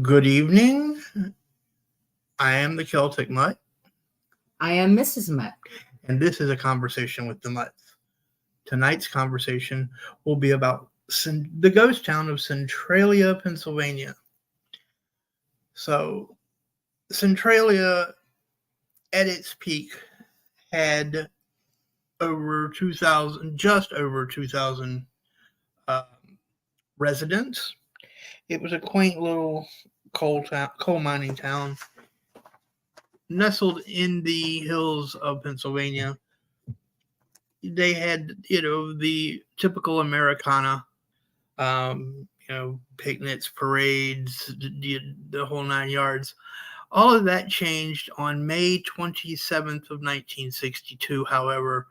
Good evening. I am the Celtic Mutt, I am Mrs. Mutt. and this is a conversation with the Mutts. Tonight's conversation will be about the ghost town of Centralia, Pennsylvania. So, Centralia, at its peak, had just over 2,000 uh, residents. It was a quaint little coal mining town nestled in the hills of Pennsylvania. They had, the typical Americana, picnics, parades, the whole nine yards. All of that changed on May 27th of 1962, however,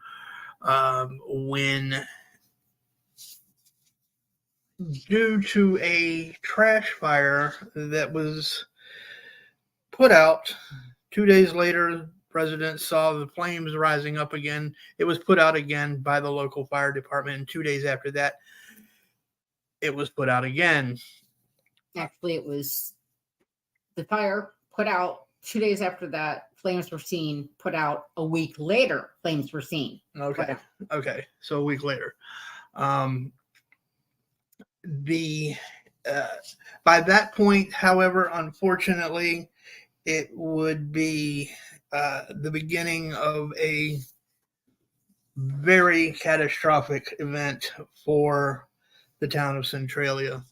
when, due to a trash fire that was put out 2 days later, residents saw the flames rising up again. It was put out again by the local fire department, and 2 days after that, it was put out again. Actually, it was the fire put out 2 days after that. Flames were seen. Put out a week later. Flames were seen. Okay. So a week later, by that point, however, unfortunately, it would be the beginning of a very catastrophic event for the town of Centralia,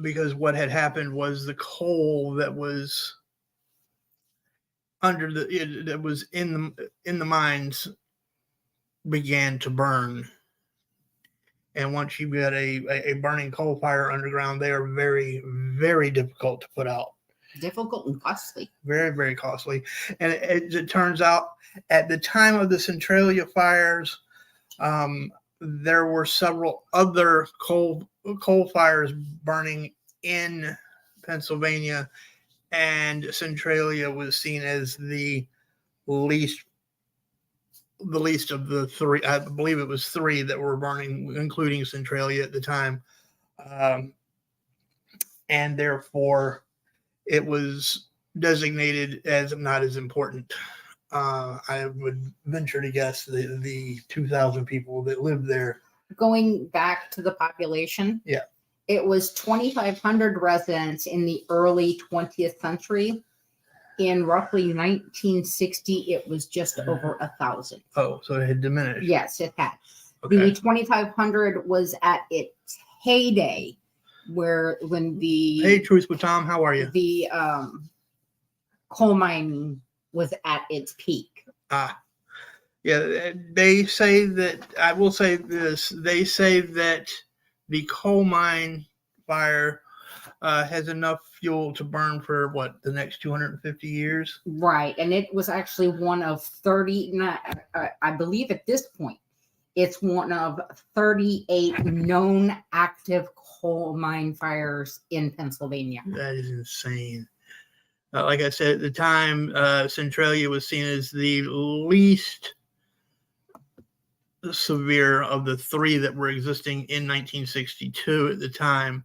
because what had happened was the coal that was that was in the mines began to burn. And once you get a burning coal fire underground, they are very, very difficult to put out. Difficult and costly. Very, very costly. And it turns out, at the time of the Centralia fires, there were several other coal fires burning in Pennsylvania, and Centralia was seen as the least of the three. I believe it was three that were burning, including Centralia at the time, and therefore it was designated as not as important. I would venture to guess the 2,000 people that lived there. Going back to the population, yeah, it was 2,500 residents in the early 20th century. In roughly 1960, it was just over 1,000. Oh, so it had diminished. Yes, it had. Okay. The 2,500 was at its heyday, when the Hey, Truth with Tom, how are you? The coal mining was at its peak. Yeah, they say that, I will say this, they say that the coal mine fire has enough fuel to burn for the next 250 years? Right, and it was actually one of 30, I believe at this point, it's one of 38 known active coal mine fires in Pennsylvania. That is insane. Like I said, at the time, Centralia was seen as the least severe of the three that were existing in 1962 at the time.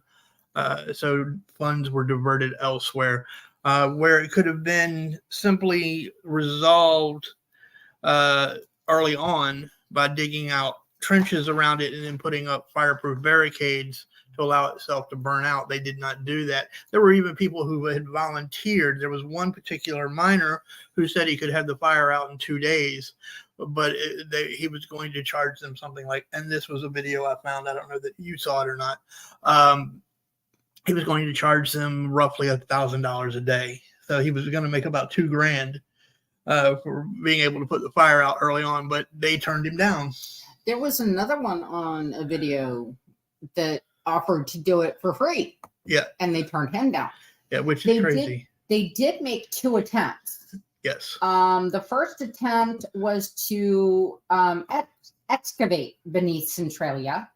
So funds were diverted elsewhere, where it could have been simply resolved early on by digging out trenches around it and then putting up fireproof barricades to allow itself to burn out. They did not do that. There were even people who had volunteered. There was one particular miner who said he could have the fire out in 2 days, but he was going to charge them something like, and this was a video I found, I don't know that you saw it or not, he was going to charge them roughly $1,000 a day. So he was going to make about $2,000 for being able to put the fire out early on, but they turned him down. There was another one on a video that offered to do it for free. Yeah. And they turned him down. Yeah, which is crazy. They did make 2 attempts. Yes. The first attempt was to excavate beneath Centralia.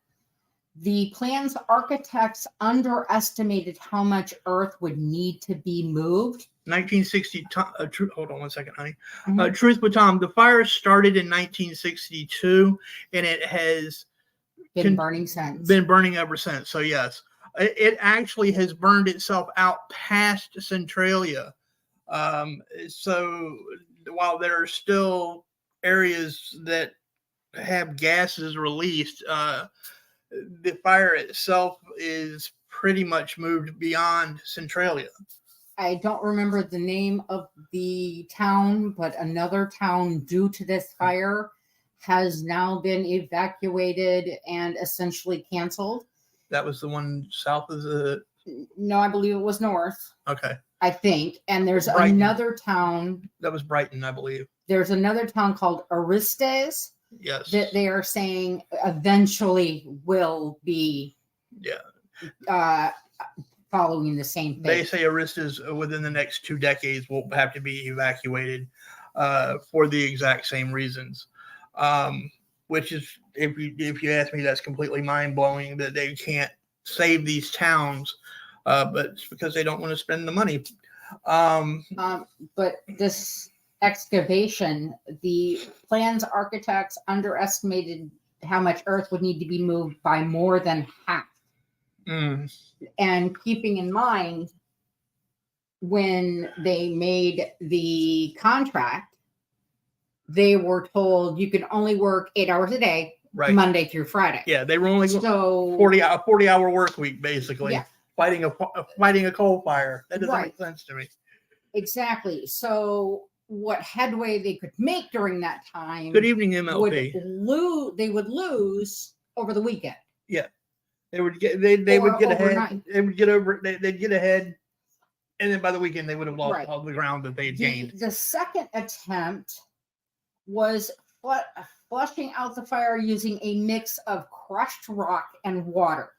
The plan's architects underestimated how much earth would need to be moved. 1960. Hold on one second, honey. Mhm. Truth but Tom, the fire started in 1962, and it has Been burning since. been burning ever since. So yes, it actually has burned itself out past Centralia. So while there are still areas that have gases released, the fire itself is pretty much moved beyond Centralia. I don't remember the name of the town, but another town, due to this fire, has now been evacuated and essentially canceled. That was the one south of the. No, I believe it was north. Okay. I think. And there's Brighton. another town. That was Brighton, I believe. There's another town called Aristes. Yes. That they are saying eventually will be. Yeah. Following the same thing. They say Aristas within the next 2 decades will have to be evacuated for the exact same reasons. Which is, if you ask me, that's completely mind blowing that they can't save these towns, but it's because they don't want to spend the money. But this excavation, the plan's architects underestimated how much earth would need to be moved by more than half. And keeping in mind, when they made the contract, they were told you can only work 8 hours a day, right, Monday through Friday. Yeah, they were only so 40-hour work week, basically. Yeah. Fighting a coal fire. That doesn't make sense to me. Exactly. So what headway they could make during that time? Good evening, MLP. They would lose over the weekend. Yeah. They would get they would get ahead. They would get over. They'd get ahead, and then by the weekend they would have lost all the ground that they had gained. The second attempt was flushing out the fire using a mix of crushed rock and water.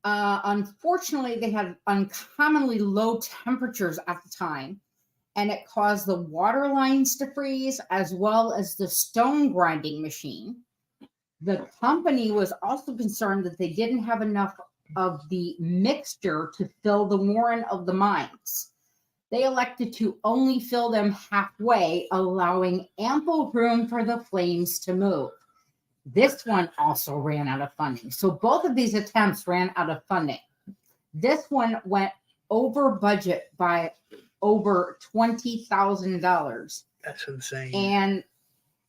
Unfortunately, they had uncommonly low temperatures at the time, and it caused the water lines to freeze as well as the stone grinding machine. The company was also concerned that they didn't have enough of the mixture to fill the warren of the mines. They elected to only fill them halfway, allowing ample room for the flames to move. This one also ran out of funding. So both of these attempts ran out of funding. This one went over budget by over $20,000. That's insane. And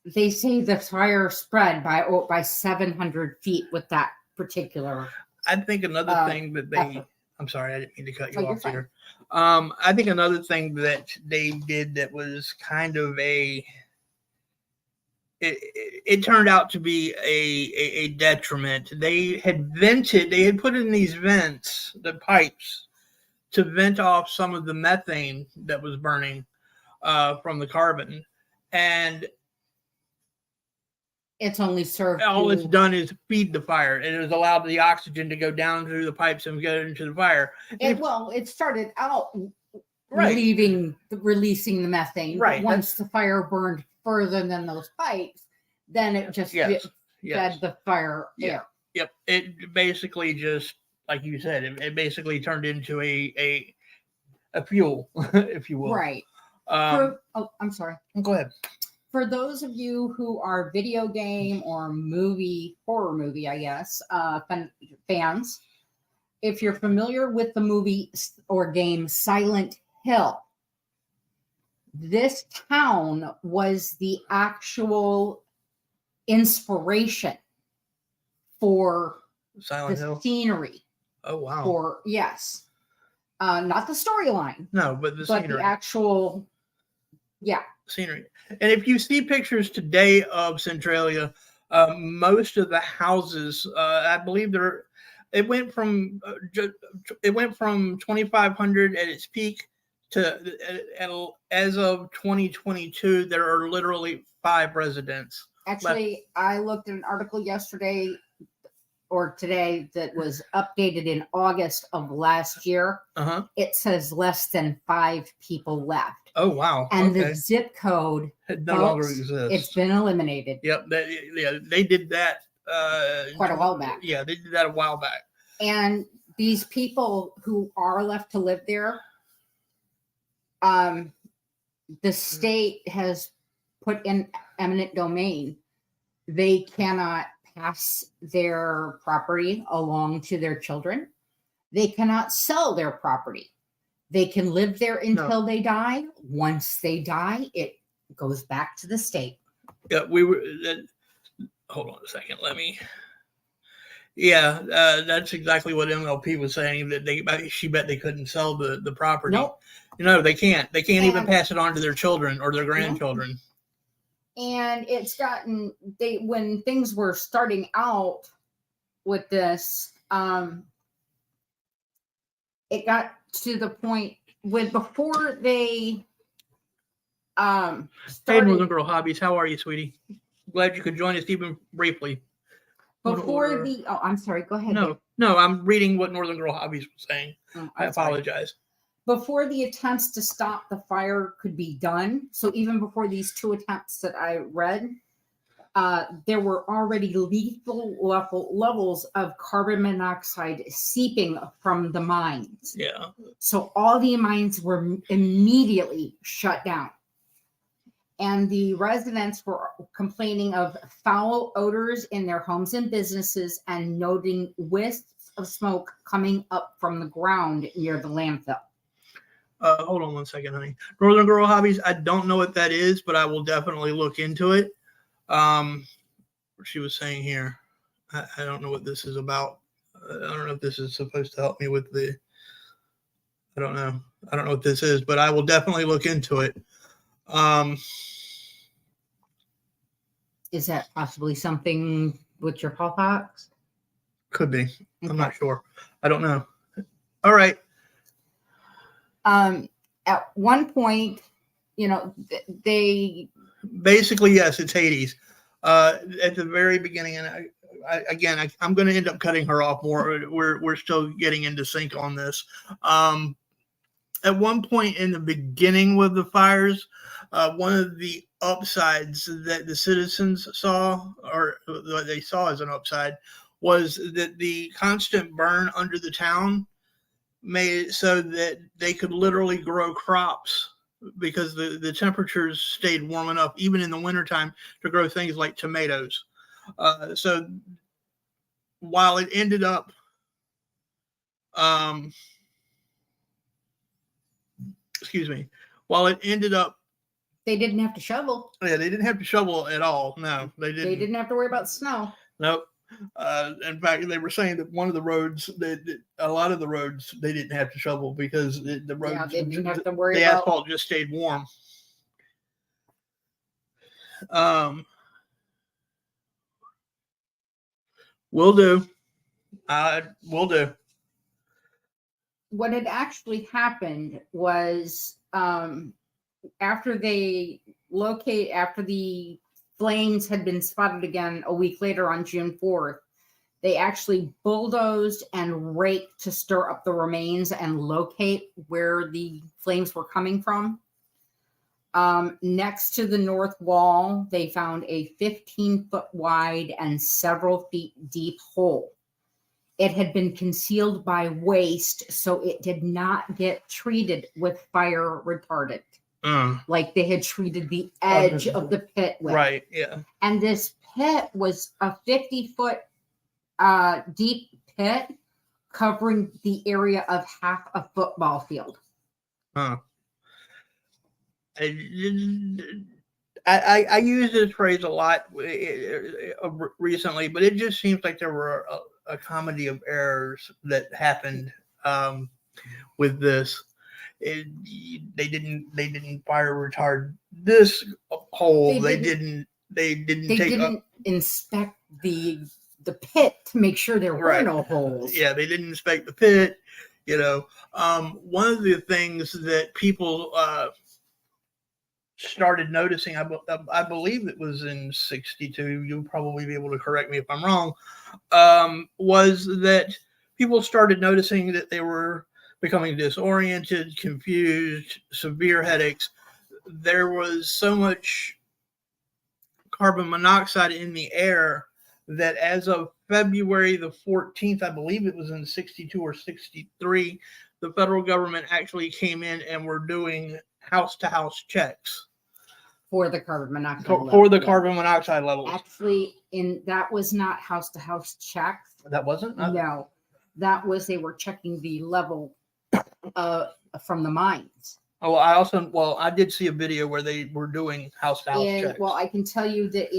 they say the fire spread by 700 feet with that particular. I think another thing that they. Effort. I'm sorry, I didn't mean to cut you off here. I think another thing that they did that was kind of it turned out to be a detriment. They had put in these vents, the pipes, to vent off some of the methane that was burning from the carbon, and it's only served. All it's done is feed the fire, and it has allowed the oxygen to go down through the pipes and go into the fire. It started out releasing the methane. Right. But once the fire burned further than those pipes, then it just fed the fire air. Yep. It basically just, like you said, it basically turned into a fuel, if you will. Right. I'm sorry. Go ahead. For those of you who are video game or horror movie, I guess, fans, if you're familiar with the movie or game Silent Hill, this town was the actual inspiration for Silent Hill scenery. Oh, wow. Not the storyline. No, but the scenery. The actual, scenery. And if you see pictures today of Centralia, most of the houses, I believe it went from 2,500 at its peak to as of 2022, there are literally 5 residents. Actually, I looked at an article yesterday or today that was updated in August of last year. It says less than 5 people left. Oh, wow. And the zip code no longer exists. It's been eliminated. Yep. They did that quite a while back. Yeah, they did that a while back. And these people who are left to live there, the state has put in eminent domain. They cannot pass their property along to their children. They cannot sell their property. They can live there until they die. Once they die, it goes back to the state. Yeah, hold on a second. Let me. Yeah, that's exactly what MLP was saying. That she bet they couldn't sell the property. Nope. No, they can't. They can't even pass it on to their children or their grandchildren. And it's gotten when things were starting out with this, it got to the point before they started. Hey, Northern Girl Hobbies, how are you, sweetie? Glad you could join us even briefly. Before I'm sorry, go ahead. No, I'm reading what Northern Girl Hobbies was saying. I apologize. Before the attempts to stop the fire could be done, so even before these 2 attempts that I read, there were already lethal levels of carbon monoxide seeping from the mines. Yeah. So all the mines were immediately shut down. And the residents were complaining of foul odors in their homes and businesses and noting wisps of smoke coming up from the ground near the landfill. Hold on one second, honey. Northern Girl Hobbies, I don't know what that is, but I will definitely look into it. She was saying here, I don't know what this is about. I don't know if this is supposed to help me with I don't know. I don't know what this is, but I will definitely look into it. Is that possibly something with your callbacks? Could be. Okay. I'm not sure. I don't know. All right. At one point, they basically, yes, it's Hades. At the very beginning, and I'm going to end up cutting her off more. We're still getting into sync on this. At one point in the beginning with the fires, one of the upsides that the citizens saw, or what they saw as an upside, was that the constant burn under the town made it so that they could literally grow crops because the temperatures stayed warm enough, even in the wintertime, to grow things like tomatoes. So while it ended up they didn't have to shovel. Yeah, they didn't have to shovel at all. No, they didn't. They didn't have to worry about snow. Nope. In fact, they were saying that one of the roads, a lot of the roads, they didn't have to shovel because the roads, they didn't have to worry the about. asphalt just stayed warm. Will do. Will do. What had actually happened was after the flames had been spotted again a week later on June 4th, they actually bulldozed and raked to stir up the remains and locate where the flames were coming from. Next to the north wall, they found a 15-foot wide and several feet deep hole. It had been concealed by waste, so it did not get treated with fire retardant. Like they had treated the edge of the pit with. Right, yeah. And this pit was a 50-foot deep pit covering the area of half a football field. I use this phrase a lot recently, but it just seems like there were a comedy of errors that happened with this. They didn't fire retard this hole. They didn't inspect the pit to make sure there were no holes. Yeah, they didn't inspect the pit. One of the things that people started noticing, I believe it was in 1962, you'll probably be able to correct me if I'm wrong, was that people started noticing that they were becoming disoriented, confused, severe headaches. There was so much carbon monoxide in the air that as of February the 14th, I believe it was in 62 or 63, the federal government actually came in and were doing house-to-house checks for the carbon monoxide for level. the carbon monoxide levels. Actually, that was not house to house checks. That wasn't? No, that was they were checking the level from the mines. Oh, I did see a video where they were doing house-to-house checks. Well, I can tell you that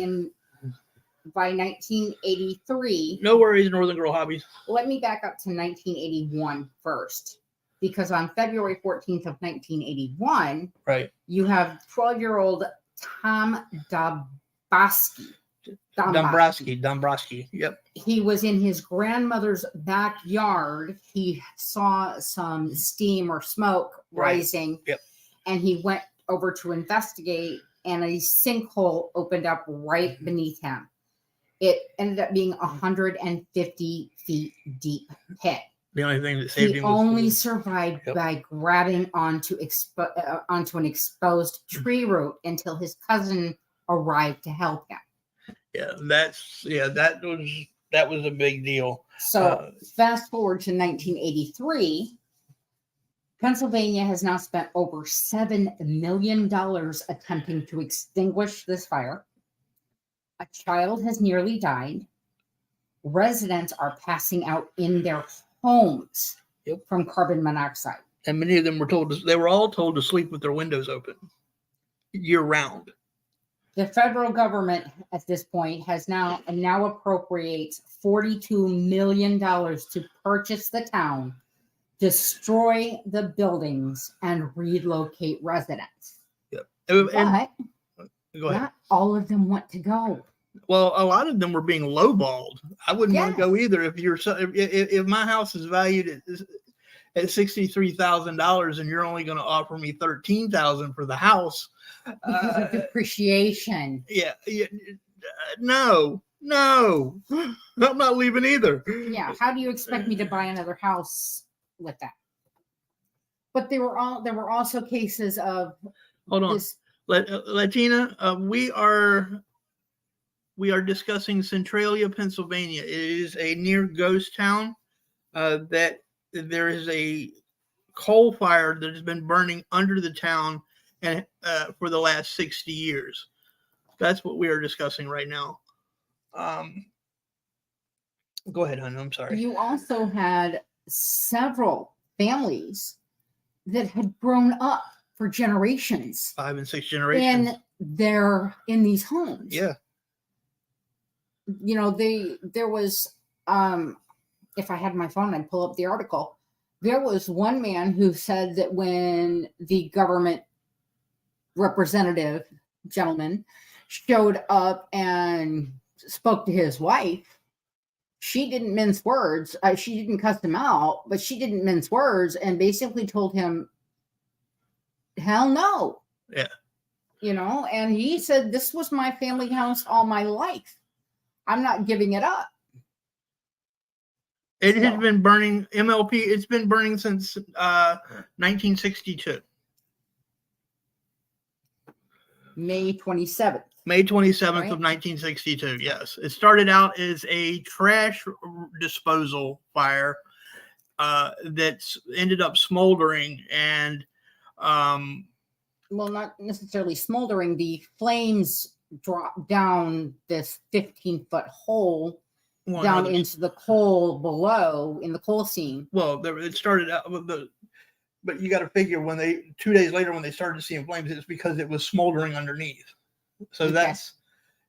by 1983. No worries, Northern Girl Hobbies. Let me back up to 1981 first, because on February 14th of 1981, right, you have 12-year-old Tom Dombrowski. Yep. He was in his grandmother's backyard. He saw some steam or smoke rising. Yep. And he went over to investigate, and a sinkhole opened up right beneath him. It ended up being 150 feet deep pit. The only thing that saved him was only survived by grabbing onto an exposed tree root until his cousin arrived to help him. Yeah, that was a big deal. So fast forward to 1983, Pennsylvania has now spent over $7 million attempting to extinguish this fire. A child has nearly died. Residents are passing out in their homes from carbon monoxide. And many of them were all told to sleep with their windows open year round. The federal government at this point has now appropriates $42 million to purchase the town, destroy the buildings, and relocate residents. Yep. But go ahead. Not all of them want to go. Well, a lot of them were being lowballed. I wouldn't want to go either. If my house is valued at $63,000 and you're only going to offer me $13,000 for the house because of depreciation. Yeah. No, I'm not leaving either. Yeah. How do you expect me to buy another house with that? But there were also cases of hold on. Latina, we are discussing Centralia, Pennsylvania. It is a near ghost town that there is a coal fire that has been burning under the town and for the last 60 years. That's what we are discussing right now. Go ahead, honey. I'm sorry. You also had several families that had grown up for generations. 5 and 6 generations. And in these homes. Yeah. You know, there was, if I had my phone, I'd pull up the article. There was one man who said that when the government representative gentleman showed up and spoke to his wife, she didn't mince words. She didn't cuss him out, but she didn't mince words and basically told him, hell no. Yeah. You know, and he said, this was my family house all my life. I'm not giving it up. It has been burning, MLP, it's been burning since 1962. May 27th. May 27th of 1962, yes. It started out as a trash disposal fire that's ended up smoldering and... well, not necessarily smoldering. The flames dropped down this 15-foot hole down into the coal below in the coal seam. Well, it started out with but you got to figure 2 days later when they started seeing flames, it's because it was smoldering underneath. So that's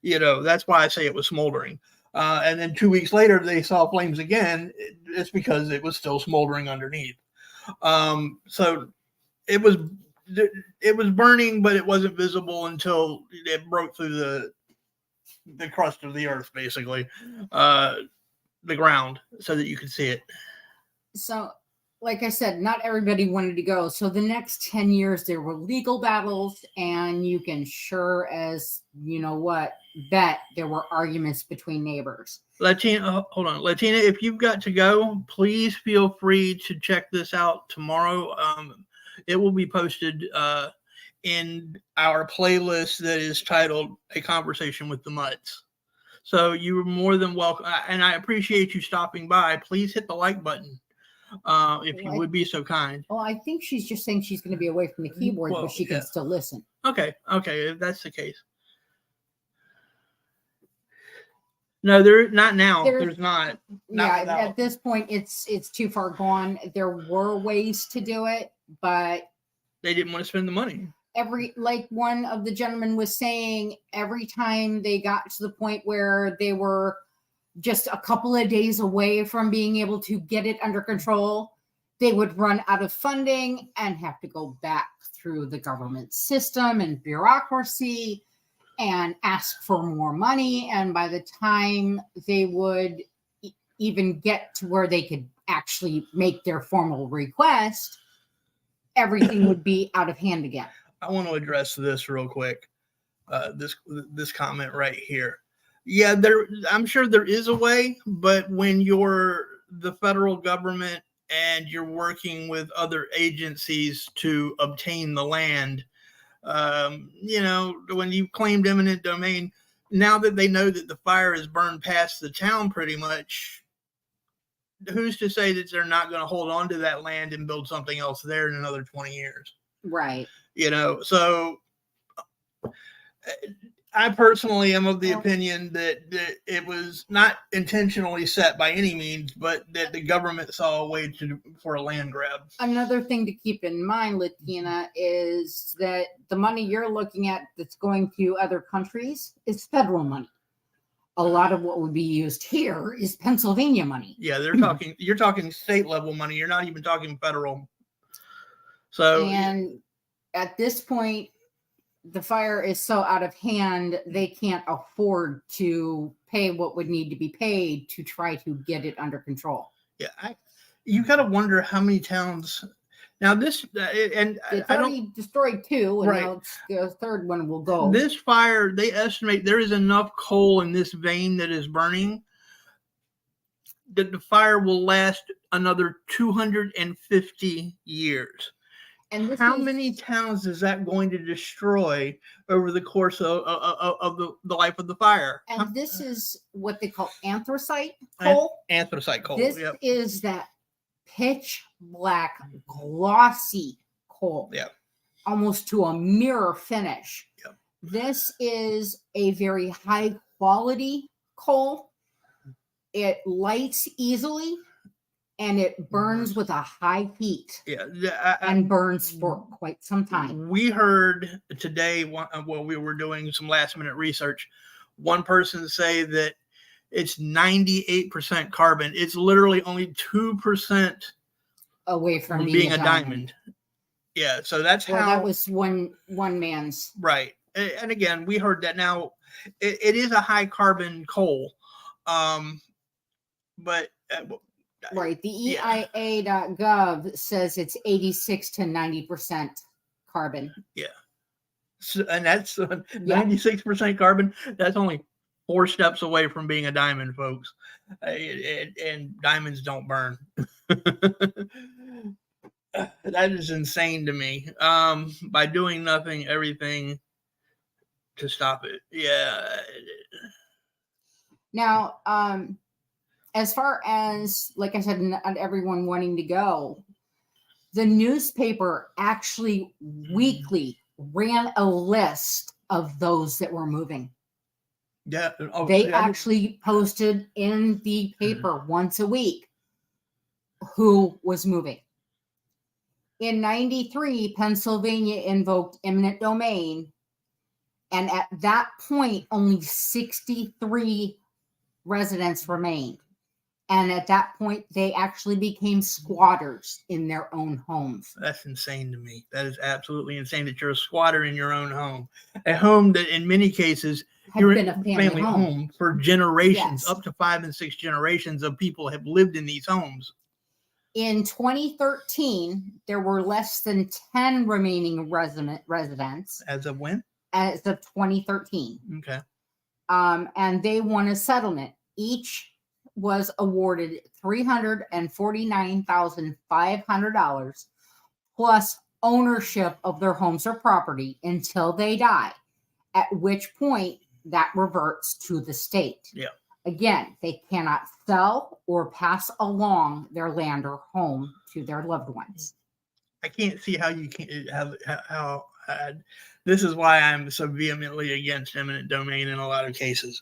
why I say it was smoldering. And then 2 weeks later, they saw flames again. It's because it was still smoldering underneath. So it was burning, but it wasn't visible until it broke through the crust of the earth, basically, the ground, so that you could see it. So, like I said, not everybody wanted to go. So the next 10 years, there were legal battles, and you can bet there were arguments between neighbors. Latina, hold on. Latina, if you've got to go, please feel free to check this out tomorrow. It will be posted in our playlist that is titled A Conversation with the Mutts. So you were more than welcome, and I appreciate you stopping by. Please hit the like button if you would be so kind. Well, I think she's just saying she's going to be away from the keyboard, but she can still listen. Okay, if that's the case. No, not now. There's not. At this point, it's too far gone. There were ways to do it, but they didn't want to spend the money. Like one of the gentlemen was saying, every time they got to the point where they were just a couple of days away from being able to get it under control, they would run out of funding and have to go back through the government system and bureaucracy and ask for more money. And by the time they would even get to where they could actually make their formal request, everything would be out of hand again. I want to address this real quick. This comment right here. Yeah, I'm sure there is a way, but when you're the federal government and you're working with other agencies to obtain the land, when you claimed eminent domain, now that they know that the fire has burned past the town pretty much, who's to say that they're not going to hold on to that land and build something else there in another 20 years? Right. So I personally am of the opinion that it was not intentionally set by any means, but that the government saw a way for a land grab. Another thing to keep in mind, Latina, is that the money you're looking at that's going to other countries is federal money. A lot of what would be used here is Pennsylvania money. Yeah, you're talking state level money. You're not even talking federal. And at this point, the fire is so out of hand, they can't afford to pay what would need to be paid to try to get it under control. Yeah, you got to wonder how many towns. Now this, and it's already destroyed two, and now the third one will go. This fire, they estimate there is enough coal in this vein that is burning that the fire will last another 250 years. And how many towns is that going to destroy over the course of the life of the fire? And this is what they call anthracite coal. Anthracite coal. This is that pitch black, glossy coal. Yeah. Almost to a mirror finish. Yep. This is a very high quality coal. It lights easily. And it burns with a high heat. Yeah, and burns for quite some time. We heard today, while we were doing some last minute research, one person say that it's 98% carbon. It's literally only 2% away from being a diamond. Yeah, so that's how that was one man's. Right. And again, we heard that now it is a high carbon coal. But right. The EIA.gov says it's 86 to 90% carbon. Yeah. So, and that's 96% carbon. That's only 4 steps away from being a diamond, folks. And diamonds don't burn. That is insane to me. By doing nothing, everything to stop it. Yeah. Now, as far as, like I said, not everyone wanting to go, the newspaper actually weekly ran a list of those that were moving. Yeah. They actually posted in the paper once a week who was moving. In 93, Pennsylvania invoked eminent domain. And at that point, only 63 residents remained. And at that point, they actually became squatters in their own homes. That's insane to me. That is absolutely insane that you're a squatter in your own home. A home that in many cases you're been a family home for generations, up to 5 and 6 generations of people have lived in these homes. In 2013, there were less than 10 remaining residents. As of when? As of 2013. Okay. And they won a settlement. Each was awarded $349,500 plus ownership of their homes or property until they die, at which point that reverts to the state. Yeah. Again, they cannot sell or pass along their land or home to their loved ones. I can't see how you can how this is why I'm so vehemently against eminent domain in a lot of cases.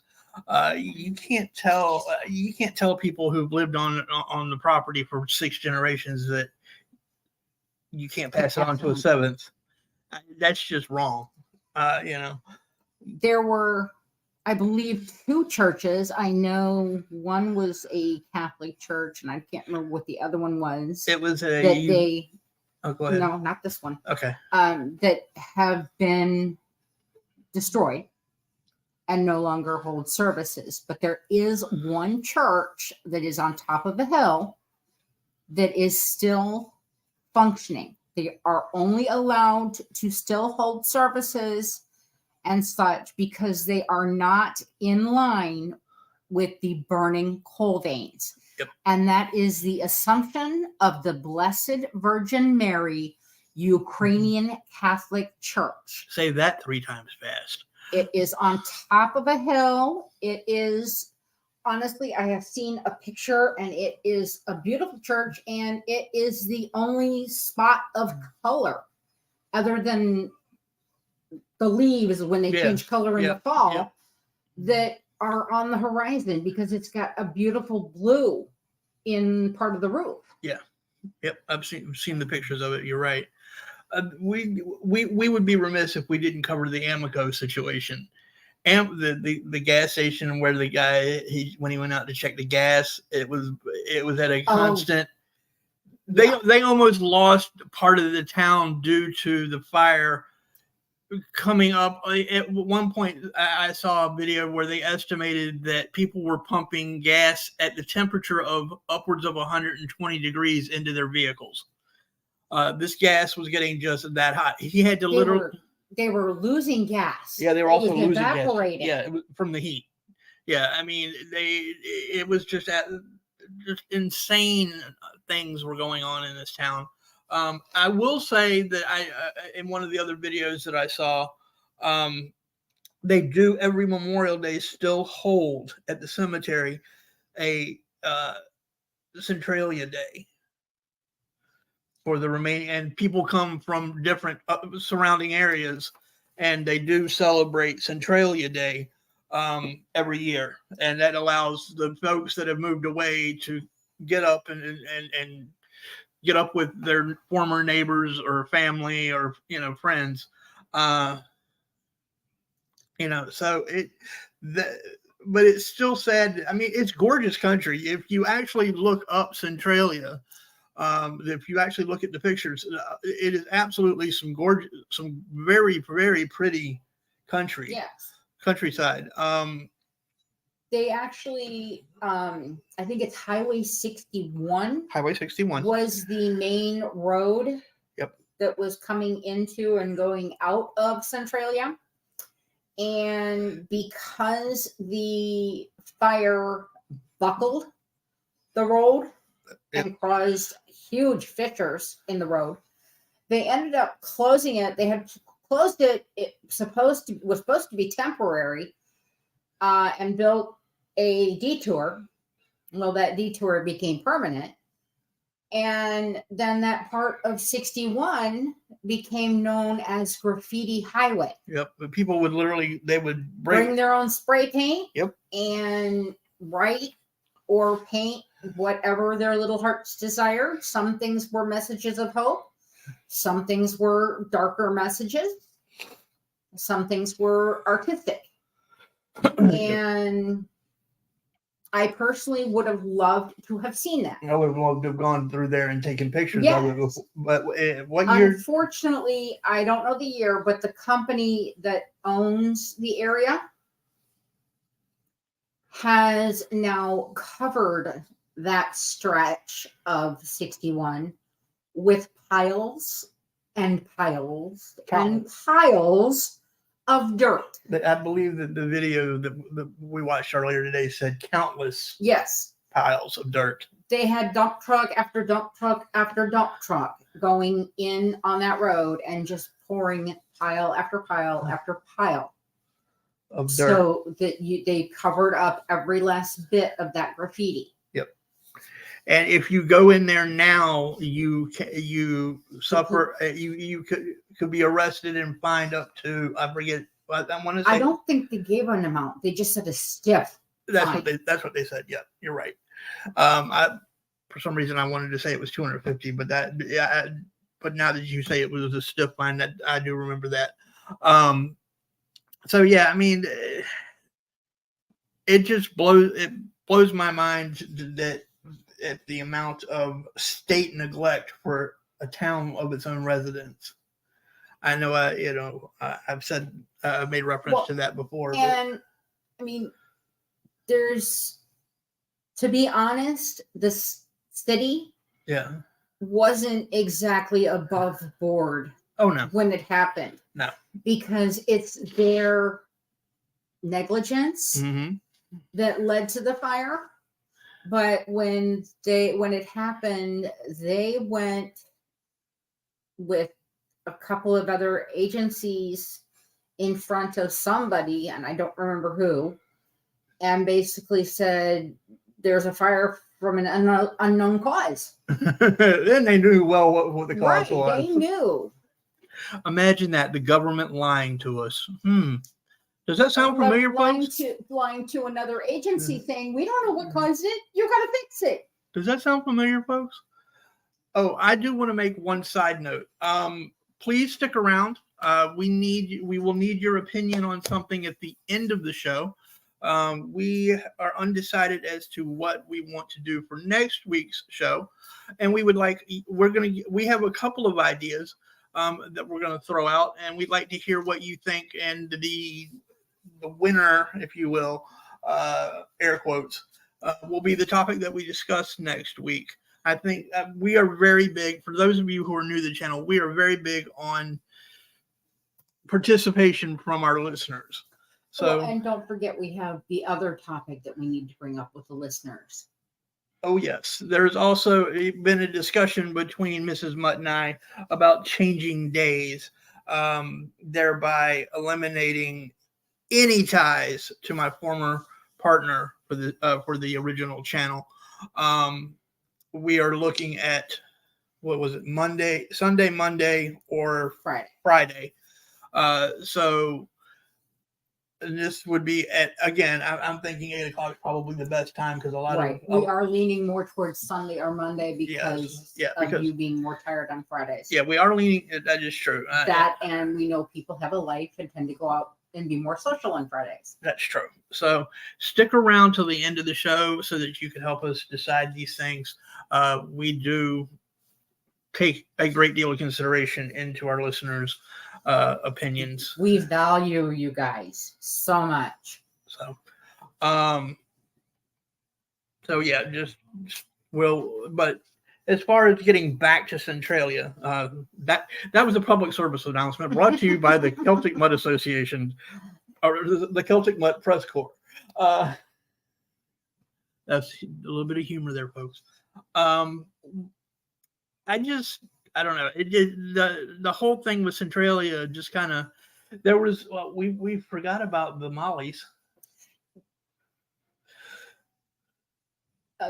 You can't tell people who've lived on the property for 6 generations that you can't pass it on to a 7th. That's just wrong. There were, I believe, 2 churches. I know one was a Catholic church, and I can't remember what the other one was. It was Oh, go ahead. No, not this one. Okay. That have been destroyed and no longer hold services. But there is one church that is on top of a hill that is still functioning. They are only allowed to still hold services and such because they are not in line with the burning coal veins. Yep. And that is the Assumption of the Blessed Virgin Mary Ukrainian Catholic Church. Say that 3 times fast. It is on top of a hill. It is, honestly, I have seen a picture, and it is a beautiful church, and it is the only spot of color other than the leaves when they change color in the fall that are on the horizon, because it's got a beautiful blue in part of the roof. Yeah. Yep. I've seen the pictures of it. You're right. We would be remiss if we didn't cover the Amoco situation. And the gas station where the guy, when he went out to check the gas, it was at a constant. They almost lost part of the town due to the fire coming up. At one point, I saw a video where they estimated that people were pumping gas at the temperature of upwards of 120 degrees into their vehicles. This gas was getting just that hot. He had to They were losing gas. Yeah, they were also losing evaporating. gas. Yeah, from the heat. Yeah, I mean, it was just insane things were going on in this town. I will say that in one of the other videos that I saw, they do every Memorial Day still hold at the cemetery a Centralia Day for the remaining, and people come from different surrounding areas, and they do celebrate Centralia Day every year, and that allows the folks that have moved away to get up and get up with their former neighbors or family or friends. So but it's still sad. I mean, it's gorgeous country. If you actually look up Centralia, if you actually look at the pictures, it is absolutely some very, very pretty country. Yes. Countryside. They actually, I think it's Highway 61. Highway 61 was the main road. Yep. That was coming into and going out of Centralia. And because the fire buckled the road and caused huge fissures in the road, they ended up closing it. They had closed it. It was supposed to be temporary, and built a detour. Well, that detour became permanent. And then that part of 61 became known as Graffiti Highway. Yep. But people would bring their own spray paint. Yep. And write or paint whatever their little hearts desired. Some things were messages of hope. Some things were darker messages. Some things were artistic. And I personally would have loved to have seen that. I would have loved to have gone through there and taken pictures of it. But what year? Unfortunately, I don't know the year, but the company that owns the area has now covered that stretch of 61 with piles and piles and piles of dirt. I believe that the video that we watched earlier today said countless piles of dirt. They had dump truck after dump truck after dump truck going in on that road and just pouring pile after pile after pile of dirt. So that they covered up every last bit of that graffiti. Yep. And if you go in there now, you suffer. You could be arrested and fined up to, I forget. I want to say. I don't think they gave an amount. They just said a stiff. That's fine. what they said. Yeah, you're right. For some reason I wanted to say it was 250, but but now that you say it was a stiff fine, that I do remember that. So yeah, I mean, it just blows my mind that at the amount of state neglect for a town of its own residents. I know, I've said, I've made reference to that before. And I mean, to be honest, this city wasn't exactly above board. Oh no. When it happened. No. Because it's their negligence that led to the fire. But when it happened, they went with a couple of other agencies in front of somebody, and I don't remember who, and basically said there's a fire from an unknown cause. Then they knew well what the cause was. They knew. Imagine that, the government lying to us. Does that sound familiar, folks? Lying to another agency thing. We don't know what caused it. You got to fix it. Does that sound familiar, folks? Oh, I do want to make one side note. Please stick around. We will need your opinion on something at the end of the show. We are undecided as to what we want to do for next week's show, and we have a couple of ideas that we're going to throw out, and we'd like to hear what you think. And the winner, if you will, air quotes, will be the topic that we discuss next week. I think we are very big, for those of you who are new to the channel, we are very big on participation from our listeners. So, and don't forget, we have the other topic that we need to bring up with the listeners. Oh, yes. There's also been a discussion between Mrs. Mutt and I about changing days, thereby eliminating any ties to my former partner for the original channel. We are looking at, what was it, Sunday, Monday, or Friday. So this would be I'm thinking 8 o'clock is probably the best time, because we are leaning more towards Sunday or Monday because of you being more tired on Fridays. Yeah, we are leaning. That is true. And we know people have a life and tend to go out and be more social on Fridays. That's true. So stick around till the end of the show so that you can help us decide these things. We do take a great deal of consideration into our listeners' opinions. We value you guys so much. So yeah, but as far as getting back to Centralia, that was a public service announcement brought to you by the Celtic Mutt Association, or the Celtic Mutt Press Corps. That's a little bit of humor there, folks. I don't know. The whole thing with Centralia just kind of, we forgot about the Mollies.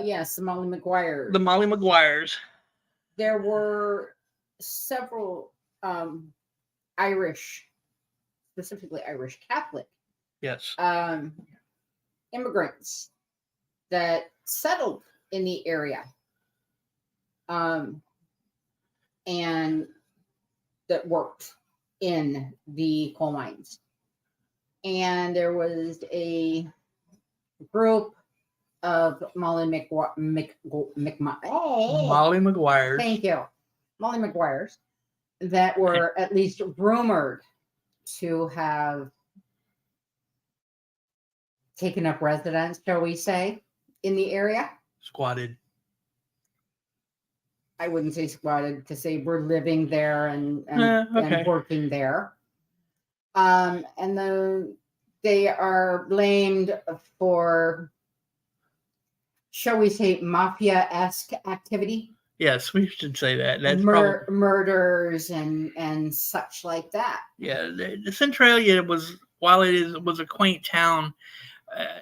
Yes, the Molly McGuire. The Molly McGuires. There were several Irish, specifically Irish Catholic, immigrants that settled in the area, and that worked in the coal mines. And there was a group of Molly McGuires. Thank you. Molly McGuires that were at least rumored to have taken up residence, shall we say, in the area. Squatted. I wouldn't say squatted, because they were living there and working there. And then they are blamed for, shall we say, mafia-esque activity. Yes, we should say that. That's probably murders and such like that. yeah. The Centralia was, while was a quaint town,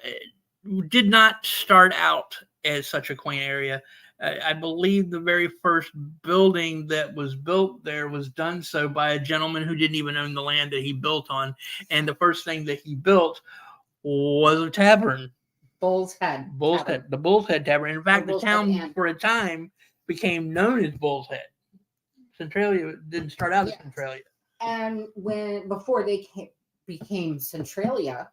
it did not start out as such a quaint area. I believe the very first building that was built there was done so by a gentleman who didn't even own the land that he built on, and the first thing that he built was a tavern. Bull's Head. The Bull's Head Tavern. In fact, the town for a time became known as Bull's Head. Centralia didn't start out as Centralia. And before they became Centralia,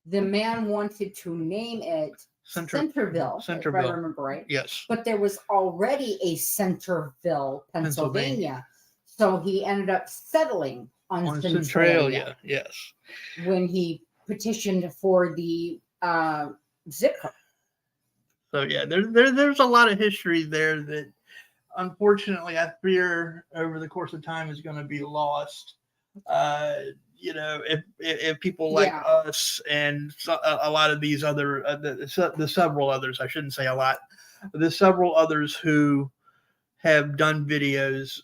the man wanted to name it Centerville, if I remember right. Yes. But there was already a Centerville, Pennsylvania. So he ended up settling on Centralia. Yes. When he petitioned for the zip code. So yeah, there's a lot of history there that unfortunately I fear over the course of time is going to be lost. You know, if people like us and a lot of these other the several others, I shouldn't say a lot, the several others who have done videos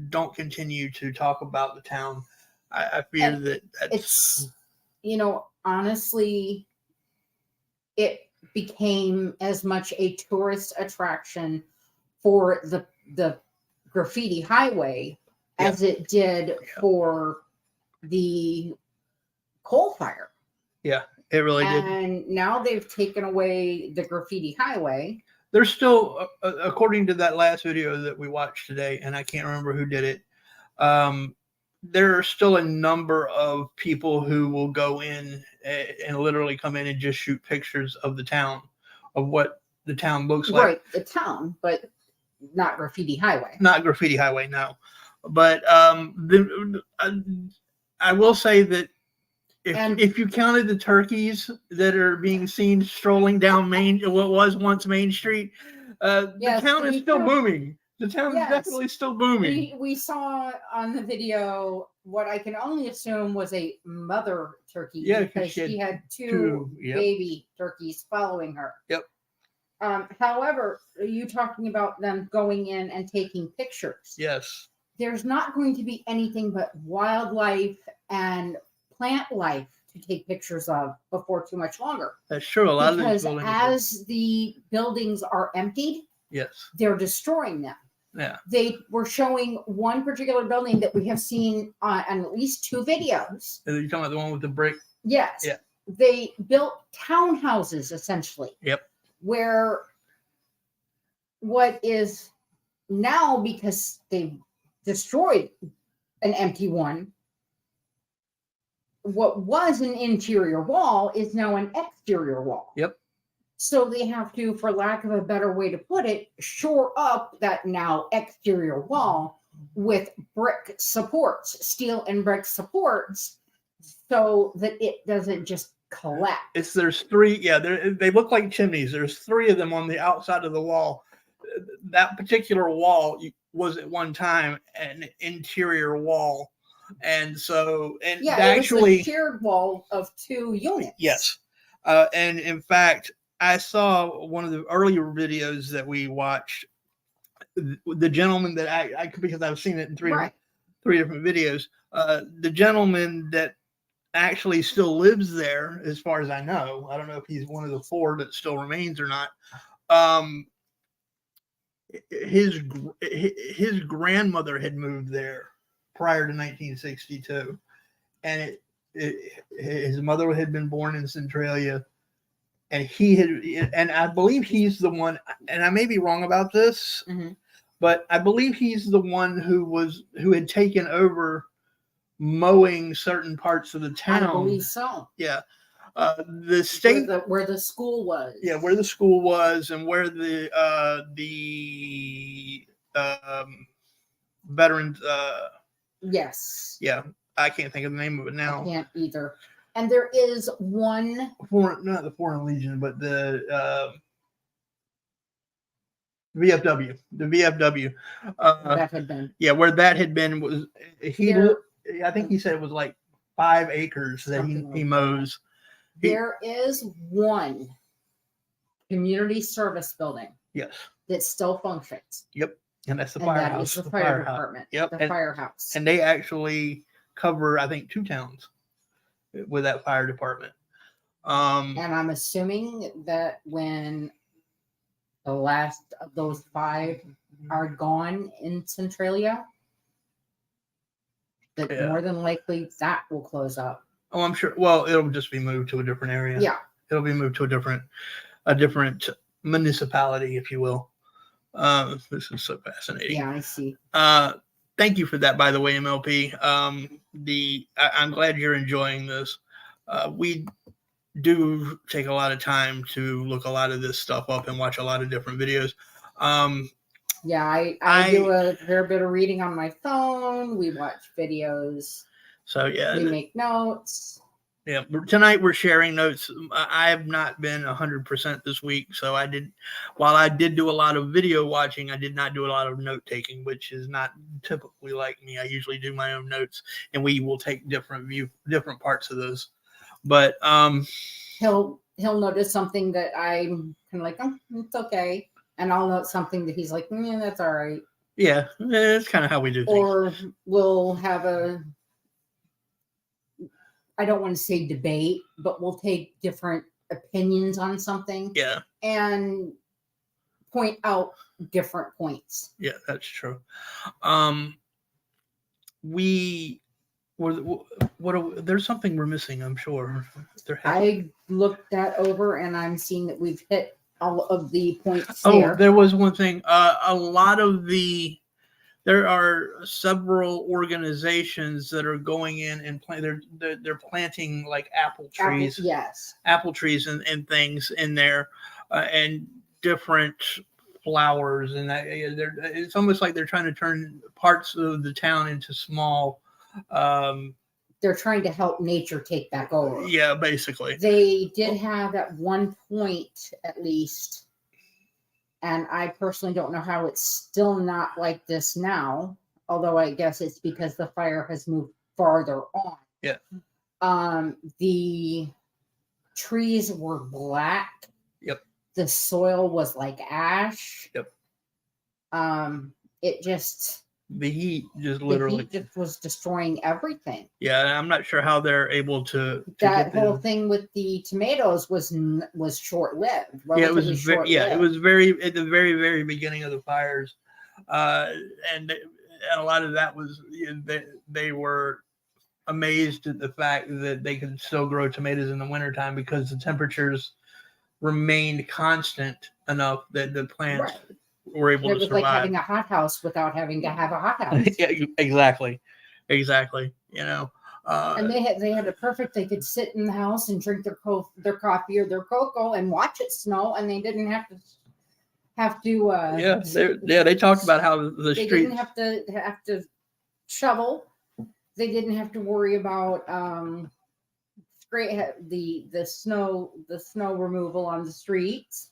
don't continue to talk about the town, I fear that it's, you know, honestly, it became as much a tourist attraction for the graffiti highway as it did for the coal fire. Yeah, it really did. And now they've taken away the graffiti highway. There's still, according to that last video that we watched today, and I can't remember who did it, there are still a number of people who will go in and literally come in and just shoot pictures of the town, of what the town looks like. Right, the town, but not graffiti highway. Not graffiti highway, no. But I will say that if you counted the turkeys that are being seen strolling down what was once Main Street, the town is still booming. The town is definitely still booming. We saw on the video what I can only assume was a mother turkey, because she had two baby turkeys following her. Yep. However, are you talking about them going in and taking pictures? Yes. There's not going to be anything but wildlife and plant life to take pictures of before too much longer. That's true. A lot of these buildings, as the buildings are emptied, they're destroying them. Yeah. They were showing one particular building that we have seen on at least 2 videos. Are you talking about the one with the brick? Yes. Yeah. They built townhouses essentially. Yep. Where what is now, because they destroyed an empty one, what was an interior wall is now an exterior wall. Yep. So they have to, for lack of a better way to put it, shore up that now exterior wall with brick supports, steel and brick supports, so that it doesn't just collapse. There's 3, they look like chimneys. There's 3 of them on the outside of the wall. That particular wall was at one time an interior wall. And so, actually, it was a shared wall of 2 units. Yes. And in fact, I saw one of the earlier videos that we watched. The gentleman that I because I've seen it in 3 different videos. The gentleman that actually still lives there, as far as I know. I don't know if he's one of the 4 that still remains or not. His grandmother had moved there prior to 1962, and his mother had been born in Centralia, and and I believe he's the one, and I may be wrong about this, but I believe he's the one who had taken over mowing certain parts of the town. I believe so. Yeah. The state where the school was. Yeah, where the school was, and where the veterans. Yes. Yeah, I can't think of the name of it now. I can't either. And there is one. Not the Foreign Legion, but the VFW. The VFW. That had been. Yeah, where that had been was I think he said it was like 5 acres that he mows. There is one community service building. Yes. that still functions. Yep. And that's the And firehouse. that is the fire firehouse. department. Yep. The firehouse. And they actually cover, I think, 2 towns with that fire department. And I'm assuming that when the last of those 5 are gone in Centralia, that more than likely that will close up. Oh, I'm sure. Well, it'll just be moved to a different area. Yeah. It'll be moved to a different municipality, if you will. This is so fascinating. Yeah, I see. Thank you for that, by the way, MLP. I'm glad you're enjoying this. We do take a lot of time to look a lot of this stuff up and watch a lot of different videos. Yeah, I do a fair bit of reading on my phone. We watch videos. So yeah, we make notes. Yeah, tonight we're sharing notes. I have not been 100% this week, so while I did do a lot of video watching, I did not do a lot of note taking, which is not typically like me. I usually do my own notes, and we will take different parts of those. But he'll notice something that I'm kind of like, oh, it's okay, and I'll note something that he's like, that's all right. Yeah, that's kind of how we do things. Or we'll have I don't want to say debate, but we'll take different opinions on something. Yeah. And point out different points. Yeah, that's true. There's something we're missing, I'm sure. I looked that over and I'm seeing that we've hit all of the points there. Oh, there was one thing. There are several organizations that are going in and they're planting like apple trees. Apple trees and things in there, and different flowers, and it's almost like they're trying to turn parts of the town into small. They're trying to help nature take back over. Yeah, basically. They did have at one point, at least. And I personally don't know how it's still not like this now, although I guess it's because the fire has moved farther on. Yeah. The trees were black. Yep. The soil was like ash. Yep. The heat just was destroying everything. Yeah, I'm not sure how they're able to that whole thing with the tomatoes was short-lived. Yeah, it was it was very at the very, very beginning of the fires, and a lot of that was they were amazed at the fact that they could still grow tomatoes in the wintertime because the temperatures remained constant enough that the plants were able to survive. It was like having a hothouse without having to have a hothouse. Yeah, exactly. You know, and they had a perfect. They could sit in the house and drink their coffee or their cocoa and watch it snow, and they didn't have to. They talked about how the streets. They didn't have to shovel. They didn't have to worry about the snow removal on the streets.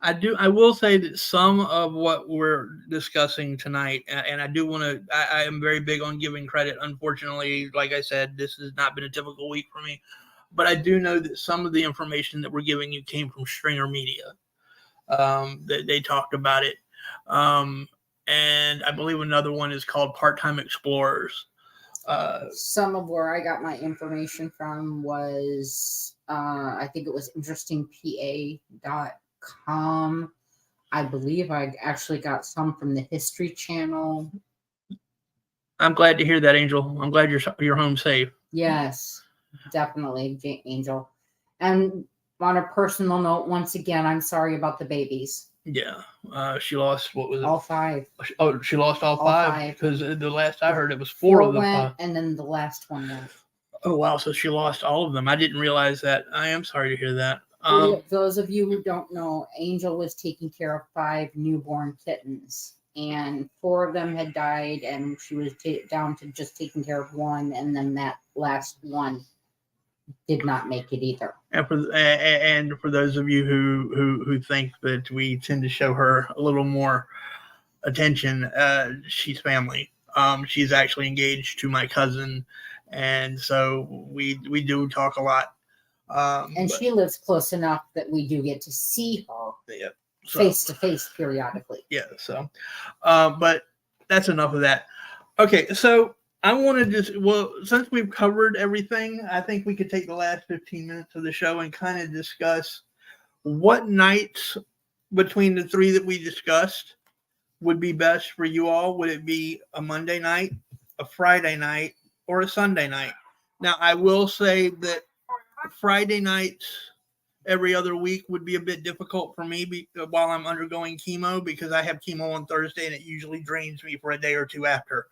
I will say that some of what we're discussing tonight, and I do want to, I am very big on giving credit. Unfortunately, like I said, this has not been a typical week for me, but I do know that some of the information that we're giving you came from Stringer Media. They talked about it. And I believe another one is called Part-Time Explorers. Some of where I got my information from was, I think it was interestingpa.com. I believe I actually got some from the History Channel. I'm glad to hear that, Angel. I'm glad you're home safe. Yes, definitely, Angel. And on a personal note, once again, I'm sorry about the babies. Yeah, she lost, what was it? All 5. Oh, she lost all 5? Because the last I heard, it was 4 of the 5. And then the last one went. Oh, wow. So she lost all of them. I didn't realize that. I am sorry to hear that. Those of you who don't know, Angel was taking care of 5 newborn kittens, and 4 of them had died, and she was down to just taking care of 1, and then that last one did not make it either. And for those of you who think that we tend to show her a little more attention, she's family. She's actually engaged to my cousin, and so we do talk a lot. And she lives close enough that we do get to see her. Yeah. So, face to face periodically. yeah. So, but that's enough of that. Okay. So I want to just, well, since we've covered everything, I think we could take the last 15 minutes of the show and kind of discuss what nights between the three that we discussed would be best for you all. Would it be a Monday night, a Friday night, or a Sunday night? Now, I will say that Friday nights every other week would be a bit difficult for me while I'm undergoing chemo, because I have chemo on Thursday and it usually drains me for a day or two after.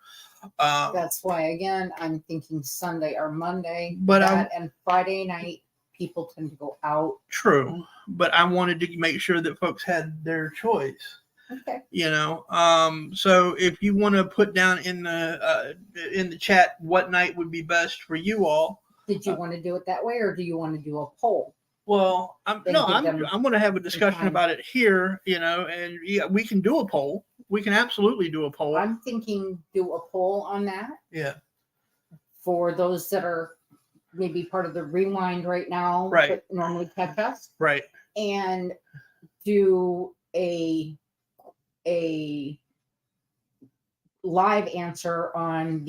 That's why, again, I'm thinking Sunday or Monday. But and Friday night, people tend to go out. True, but I wanted to make sure that folks had their choice. Okay. You know, so if you want to put down in the chat what night would be best for you all. Did you want to do it that way, or do you want to do a poll? Well, I'm going to have a discussion about it here, you know, and yeah, we can do a poll. We can absolutely do a poll. I'm thinking do a poll on that. Yeah. For those that are maybe part of the rewind right now, right? But normally catch us, right? And do a live answer on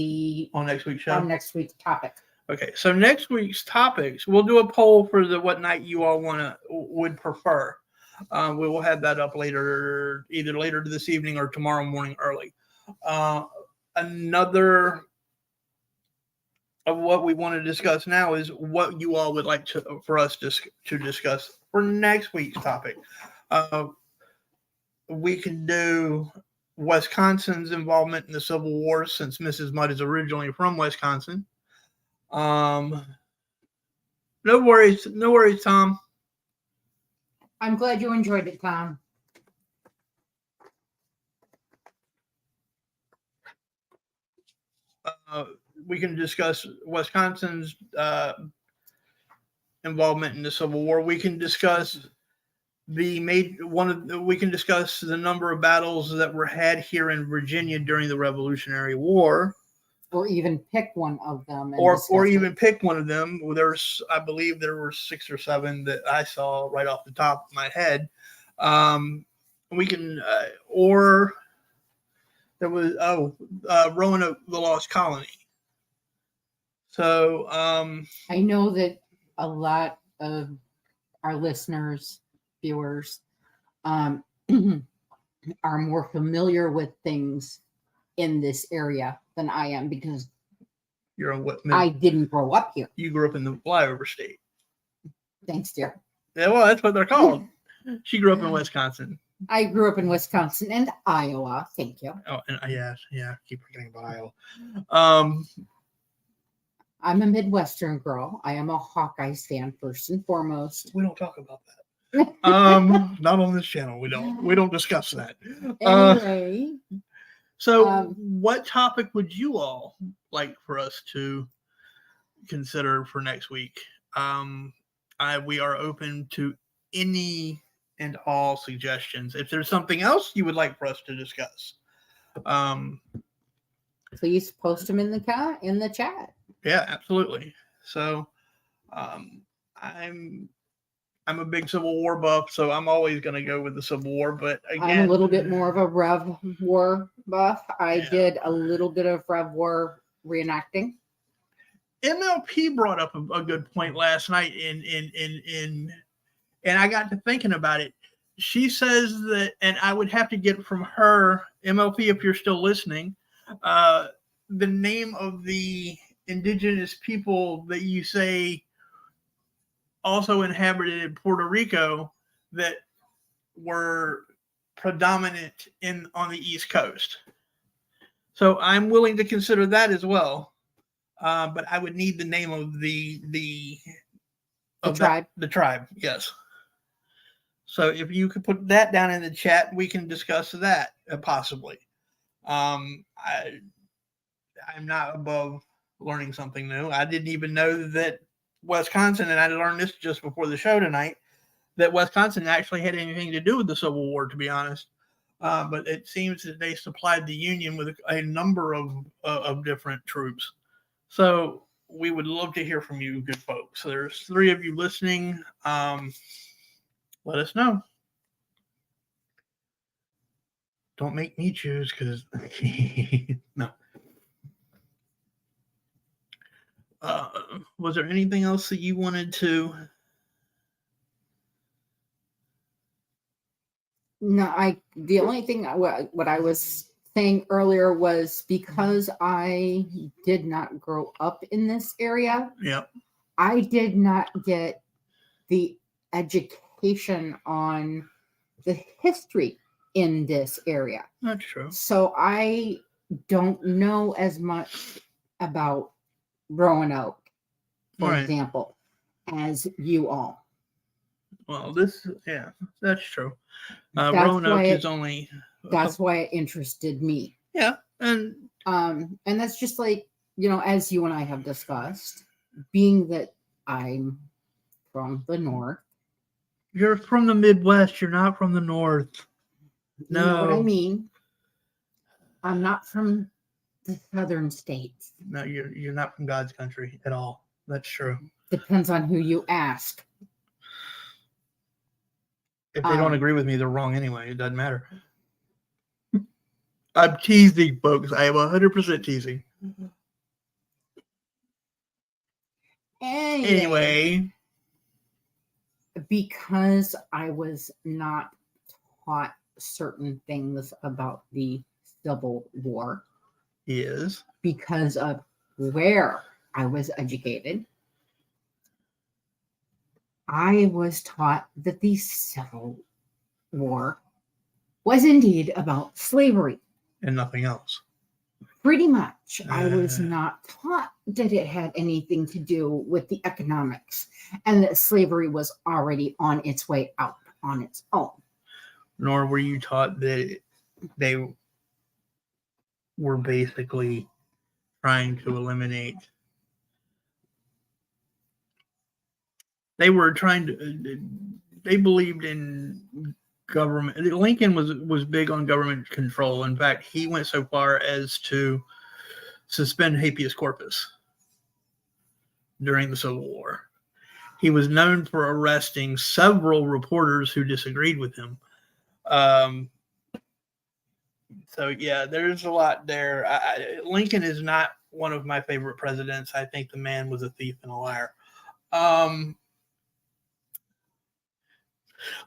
next week's show, on next week's topic. Okay, so next week's topics, we'll do a poll for what night you all would prefer. We will have that up either later this evening or tomorrow morning early. Another of what we want to discuss now is what you all would like for us to discuss for next week's topic. We can do Wisconsin's involvement in the Civil War, since Mrs. Mudd is originally from Wisconsin. No worries, Tom. I'm glad you enjoyed it, Tom. We can discuss Wisconsin's involvement in the Civil War. We can discuss we can discuss the number of battles that were had here in Virginia during the Revolutionary War. Or even pick one of them. Or even pick one of them. I believe there were 6 or 7 that I saw right off the top of my head. We can, or there was, Roanoke, the Lost Colony. So, I know that a lot of our listeners, viewers, are more familiar with things in this area than I am, because you're on what? I didn't grow up here. You grew up in the flyover state. Thanks, dear. Yeah, well, that's what they're called. She grew up in Wisconsin. I grew up in Wisconsin and Iowa. Thank you. Oh, and yeah. Keep forgetting about Iowa. I'm a Midwestern girl. I am a Hawkeyes fan first and foremost. We don't talk about that. Not on this channel. We don't discuss that. Anyway. So, what topic would you all like for us to consider for next week? We are open to any and all suggestions. If there's something else you would like for us to discuss, please post them in the chat. Yeah, absolutely. So, I'm a big Civil War buff, so I'm always going to go with the Civil War. But again, I'm a little bit more of a Rev War buff. I did a little bit of Rev War reenacting. MLP brought up a good point last night, and I got to thinking about it. She says that, and I would have to get from her, MLP, if you're still listening, the name of the indigenous people that you say also inhabited Puerto Rico that were predominant on the East Coast. So I'm willing to consider that as well. But I would need the name of the tribe. The tribe, yes. So if you could put that down in the chat, we can discuss that possibly. I'm not above learning something new. I didn't even know that Wisconsin, and I learned this just before the show tonight, that Wisconsin actually had anything to do with the Civil War, to be honest. But it seems that they supplied the Union with a number of different troops. So we would love to hear from you, good folks. So there's 3 of you listening. Let us know. Don't make me choose, because no. Was there anything else that you wanted to? No, the only thing what I was saying earlier was because I did not grow up in this area, Yep. I did not get the education on the history in this area. That's true. So I don't know as much about Roanoke, for Right. example, as you all. Well, yeah, that's true. That's Roanoke why is only. That's why it interested me. Yeah, and that's just like, as you and I have discussed, being that I'm from the north. You're from the Midwest. You're not from the North. No. You know what I mean? I'm not from the southern states. No, you're not from God's country at all. That's true. Depends on who you ask. If they don't agree with me, they're wrong anyway. It doesn't matter. I'm teasing, folks. I am 100% teasing. Anyway. Because I was not taught certain things about the Civil War. Yes. Because of where I was educated, I was taught that the Civil War was indeed about slavery. And nothing else. Pretty much. I was not taught that it had anything to do with the economics and that slavery was already on its way out on its own. Nor were you taught that they were basically trying to eliminate. They were trying to. They believed in government. Lincoln was big on government control. In fact, he went so far as to suspend habeas corpus during the Civil War. He was known for arresting several reporters who disagreed with him. So yeah, there's a lot there. Lincoln is not one of my favorite presidents. I think the man was a thief and a liar.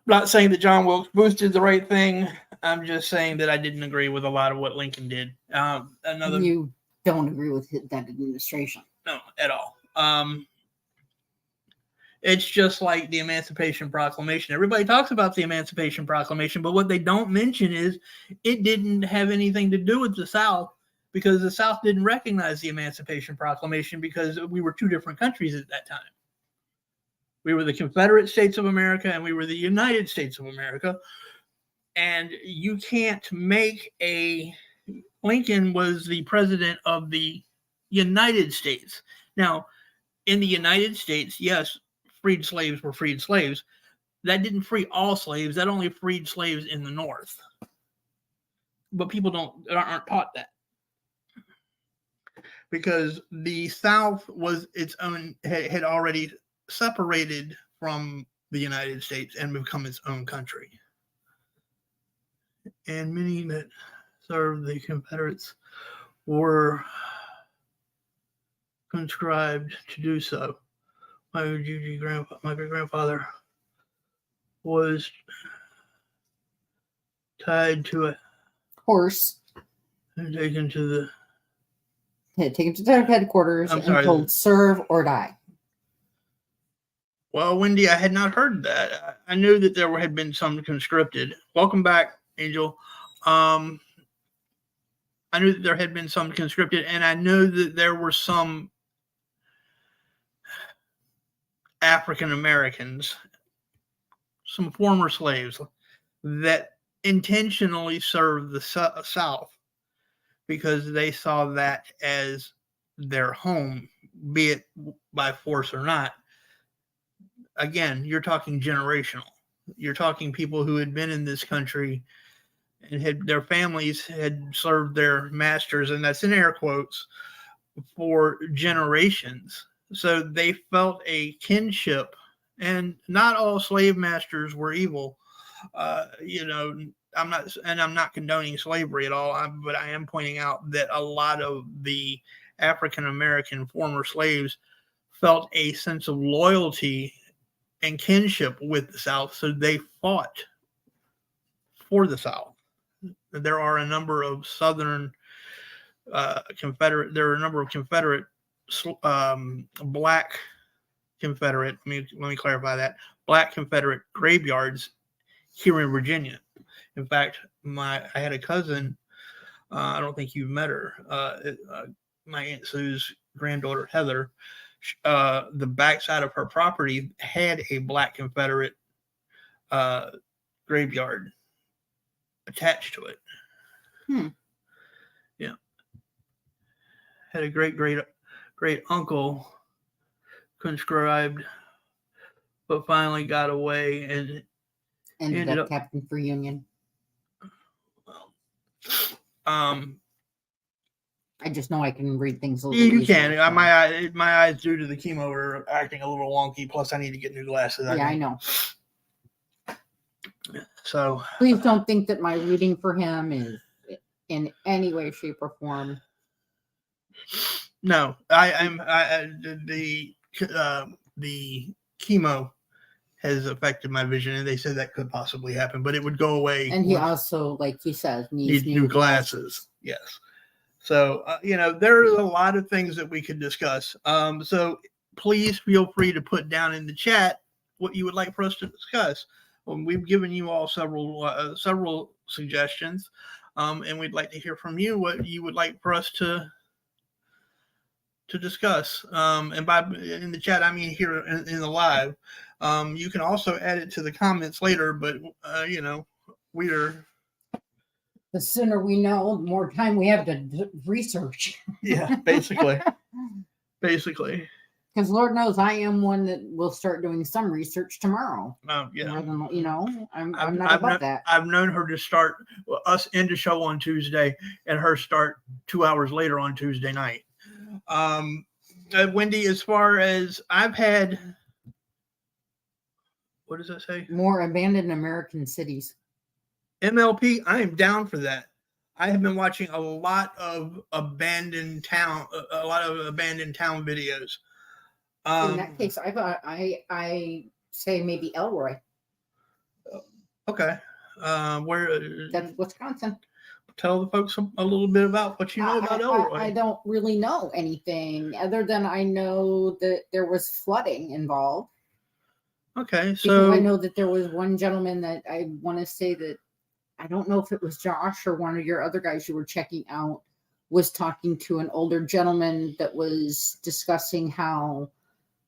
Not saying that John Wilkes Booth did the right thing. I'm just saying that I didn't agree with a lot of what Lincoln did. You don't agree with that administration? No, at all. It's just like the Emancipation Proclamation. Everybody talks about the Emancipation Proclamation, but what they don't mention is it didn't have anything to do with the South, because the South didn't recognize the Emancipation Proclamation because we were two different countries at that time. We were the Confederate States of America and we were the United States of America. And you can't make Lincoln was the president of the United States. Now, in the United States, yes, freed slaves were freed slaves. That didn't free all slaves. That only freed slaves in the North. But people aren't taught that. Because the South was its own, had already separated from the United States and become its own country. And many that served the Confederates were conscribed to do so. My great-grandfather was tied to a horse and taken to the headquarters and told serve or die. Well, Wendy, I had not heard that. I knew that there had been some conscripted. Welcome back, Angel. I knew that there had been some conscripted, and I knew that there were some African Americans, some former slaves, that intentionally served the South because they saw that as their home, be it by force or not. Again, you're talking generational. You're talking people who had been in this country and their families had served their masters, and that's in air quotes, for generations. So they felt a kinship, and not all slave masters were evil. I'm not condoning slavery at all. But I am pointing out that a lot of the African American former slaves felt a sense of loyalty and kinship with the South, so they fought for the South. There are a number of Southern Confederate. There are a number of Confederate, black Confederate. Let me clarify that. Black Confederate graveyards here in Virginia. In fact, I had a cousin. I don't think you've met her. My Aunt Sue's granddaughter Heather. The backside of her property had a black Confederate graveyard attached to it. Yeah. Had a great uncle conscribed, but finally got away and ended up captain for Union. Well, I just know I can read things a little. You can. So. My eyes, due to the chemo, are acting a little wonky. Plus, I need to get new glasses. I know. So please don't think that my reading for him is in any way, shape, or form. No, the chemo has affected my vision, and they said that could possibly happen, but it would go away. And he also, like he says, needs new glasses. Yes. So, there's a lot of things that we could discuss. So please feel free to put down in the chat what you would like for us to discuss. We've given you all several suggestions, and we'd like to hear from you what you would like for us to discuss. And by in the chat, I mean here in the live. You can also add it to the comments later, but we're. The sooner we know, the more time we have to research. Yeah, basically. Because Lord knows I am one that will start doing some research tomorrow. Yeah. I'm not about that. I've known her to start us end the show on Tuesday and her start 2 hours later on Tuesday night. Wendy, as far as I've had, what does that say? More abandoned American cities. MLP, I am down for that. I have been watching a lot of abandoned town videos. In that case, I say maybe Elroy. Okay. Where? That's Wisconsin. Tell the folks a little bit about what you know about Elroy. I don't really know anything other than I know that there was flooding involved. Okay, so because I know that there was one gentleman that I want to say that I don't know if it was Josh or one of your other guys you were checking out was talking to an older gentleman that was discussing how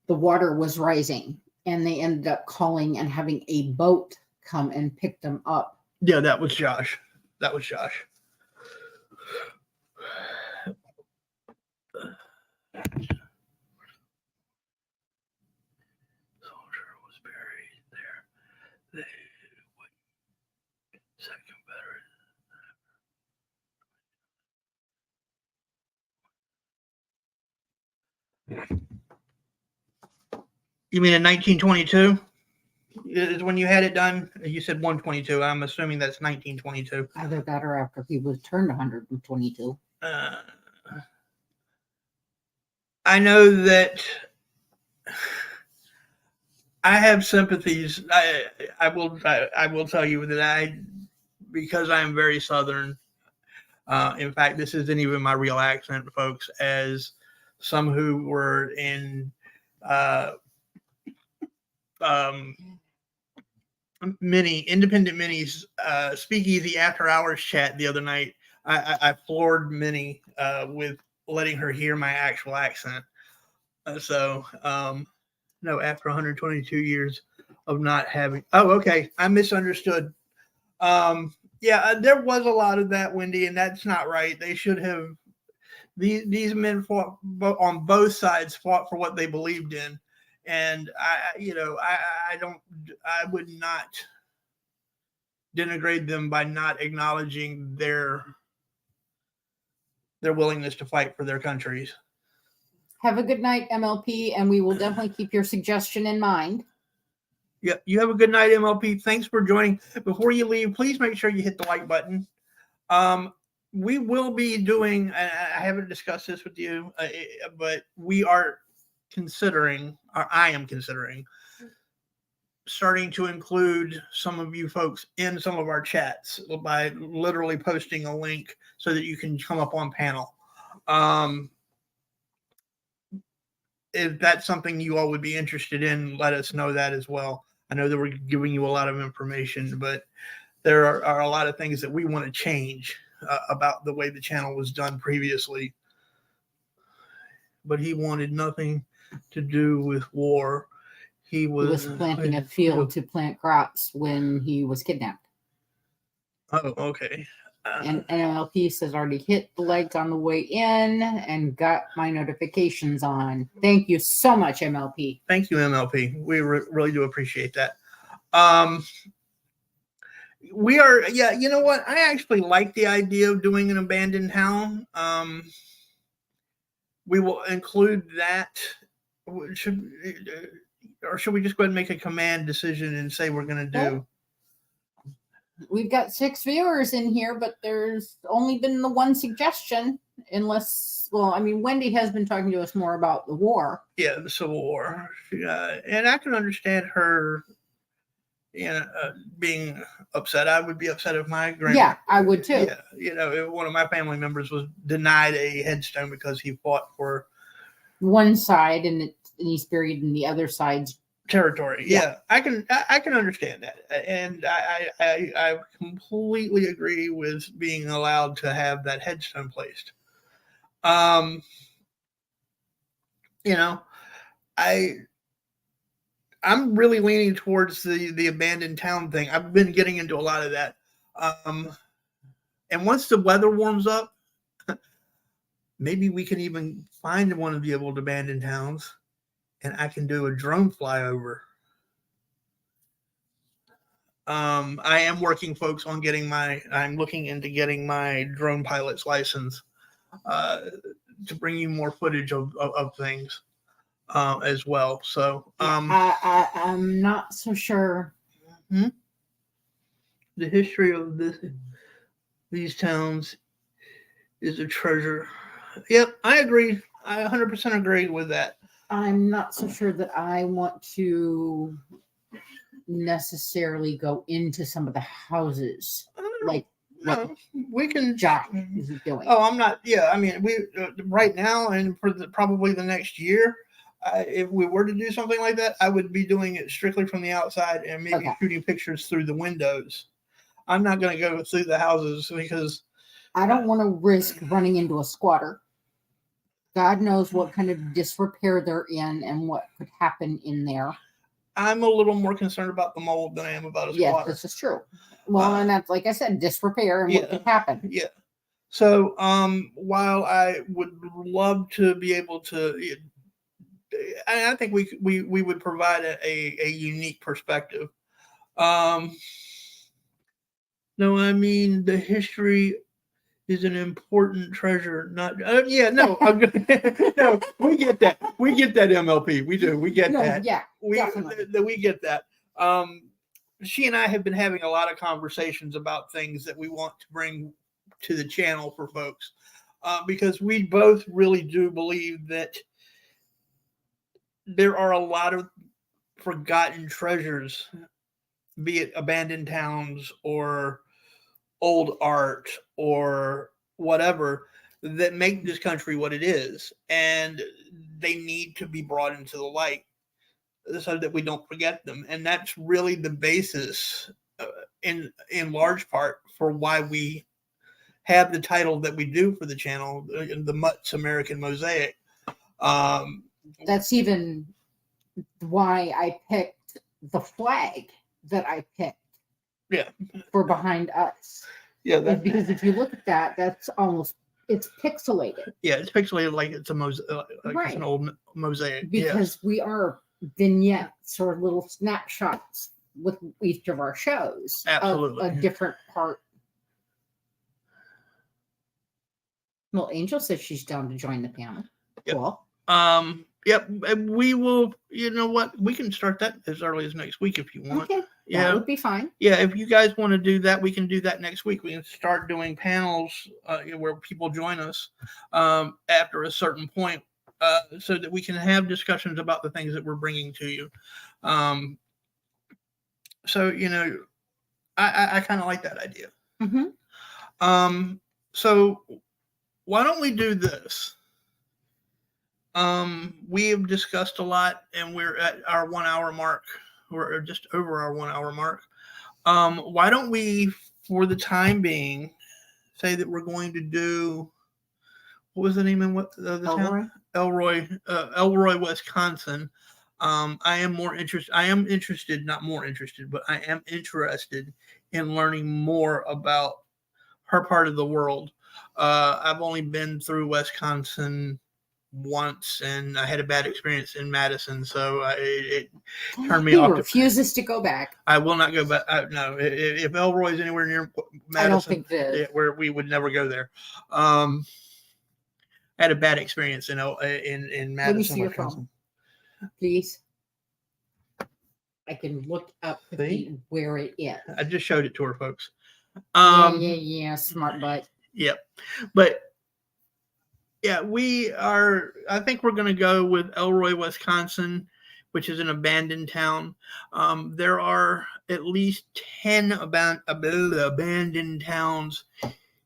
the water was rising, and they ended up calling and having a boat come and pick them up. Yeah, that was Josh. You mean in 1922 is when you had it done? You said 122. I'm assuming that's 1922. Either that or after he was turned 122. I know that I have sympathies. I will tell you that because I am very Southern. In fact, this isn't even my real accent, folks. As some who were in independent minis speakeasy after hours chat the other night, I floored Minnie with letting her hear my actual accent. No, after 122 years of not having. Oh, okay, I misunderstood. Yeah, there was a lot of that, Wendy, and that's not right. They should have. These men fought on both sides, fought for what they believed in. And I would not denigrate them by not acknowledging their willingness to fight for their countries. Have a good night, MLP, and we will definitely keep your suggestion in mind. Yeah, you have a good night, MLP. Thanks for joining. Before you leave, please make sure you hit the like button. We will be doing, I haven't discussed this with you, but we are considering, or I am considering, starting to include some of you folks in some of our chats by literally posting a link so that you can come up on panel. If that's something you all would be interested in, let us know that as well. I know that we're giving you a lot of information, but there are a lot of things that we want to change about the way the channel was done previously. But he wanted nothing to do with war. He was planting a field to plant crops when he was kidnapped. Oh, okay. And MLP says already hit the like on the way in and got my notifications on. Thank you so much, MLP. Thank you, MLP. We really do appreciate that. We are, yeah, you know what? I actually like the idea of doing an abandoned town. We will include that. Should we just go ahead and make a command decision and say we're going to do? We've got 6 viewers in here, but there's only been the one suggestion, unless, well, I mean, Wendy has been talking to us more about the war. Yeah, the Civil War. And I can understand her, being upset. I would be upset if my grandma. Yeah, I would too. Yeah, if one of my family members was denied a headstone because he fought for one side and he's buried in the other side's territory. Yeah, I can understand that, and I completely agree with being allowed to have that headstone placed. I'm really leaning towards the abandoned town thing. I've been getting into a lot of that, and once the weather warms up, maybe we can even find one of the old abandoned towns. And I can do a drone flyover. I am working, folks, on I'm looking into getting my drone pilot's license to bring you more footage of things as well. So I'm not so sure. The history of these towns is a treasure. Yep, I agree. I 100% agree with that. I'm not so sure that I want to necessarily go into some of the houses. Like no, we can. Josh is doing. Oh, I'm not. Yeah, I mean, we right now and for probably the next year, if we were to do something like that, I would be doing it strictly from the outside and maybe shooting pictures through the windows. I'm not going to go through the houses because I don't want to risk running into a squatter. God knows what kind of disrepair they're in and what could happen in there. I'm a little more concerned about the mold than I am about a squatter. Yes, this is true. Well, and that's, like I said, disrepair and what could happen. Yeah. So, while I would love to be able to, I think we would provide a unique perspective. No, I mean, the history is an important treasure. Not no, no, we get that. We get that, MLP. We do. We get that. Yeah, we get that. She and I have been having a lot of conversations about things that we want to bring to the channel for folks, because we both really do believe that there are a lot of forgotten treasures, be it abandoned towns or old art or whatever, that make this country what it is, and they need to be brought into the light so that we don't forget them. And that's really the basis, in large part, for why we have the title that we do for the channel, the Mutt's American Mosaic. That's even why I picked the flag that I picked. Yeah. For behind us. Yeah. Because if you look at that, that's almost, it's pixelated. Yeah, it's pixelated like it's a it's an old mosaic. Because we are vignettes or little snapshots with each of our shows. Absolutely. Of a different part. Well, Angel says she's down to join the panel. Yep. Cool. Yep, and we will. You know what? We can start that as early as next week if you want. Okay, Yeah, that would be fine. yeah. If you guys want to do that, we can do that next week. We can start doing panels where people join us after a certain point, so that we can have discussions about the things that we're bringing to you. Um, so I kind of like that idea. Mm-hmm. So why don't we do this? We have discussed a lot, and we're at our 1 hour mark. We're just over our 1 hour mark. Why don't we, for the time being, say that we're going to do, what was the name of the town? Elroy, Wisconsin. I am interested, not more interested, but I am interested in learning more about her part of the world. I've only been through Wisconsin once, and I had a bad experience in Madison, so it turned me He off. refuses to go back. I will not go back. No, if Elroy is anywhere near Madison, I don't think that. yeah, where we would never go there. I had a bad experience in Madison. Let me see your Wisconsin. phone, please. I can look up where it is. I just showed it to her, folks. Yeah, smart butt. Yep, but yeah, I think we're going to go with Elroy, Wisconsin, which is an abandoned town. There are at least 10 abandoned towns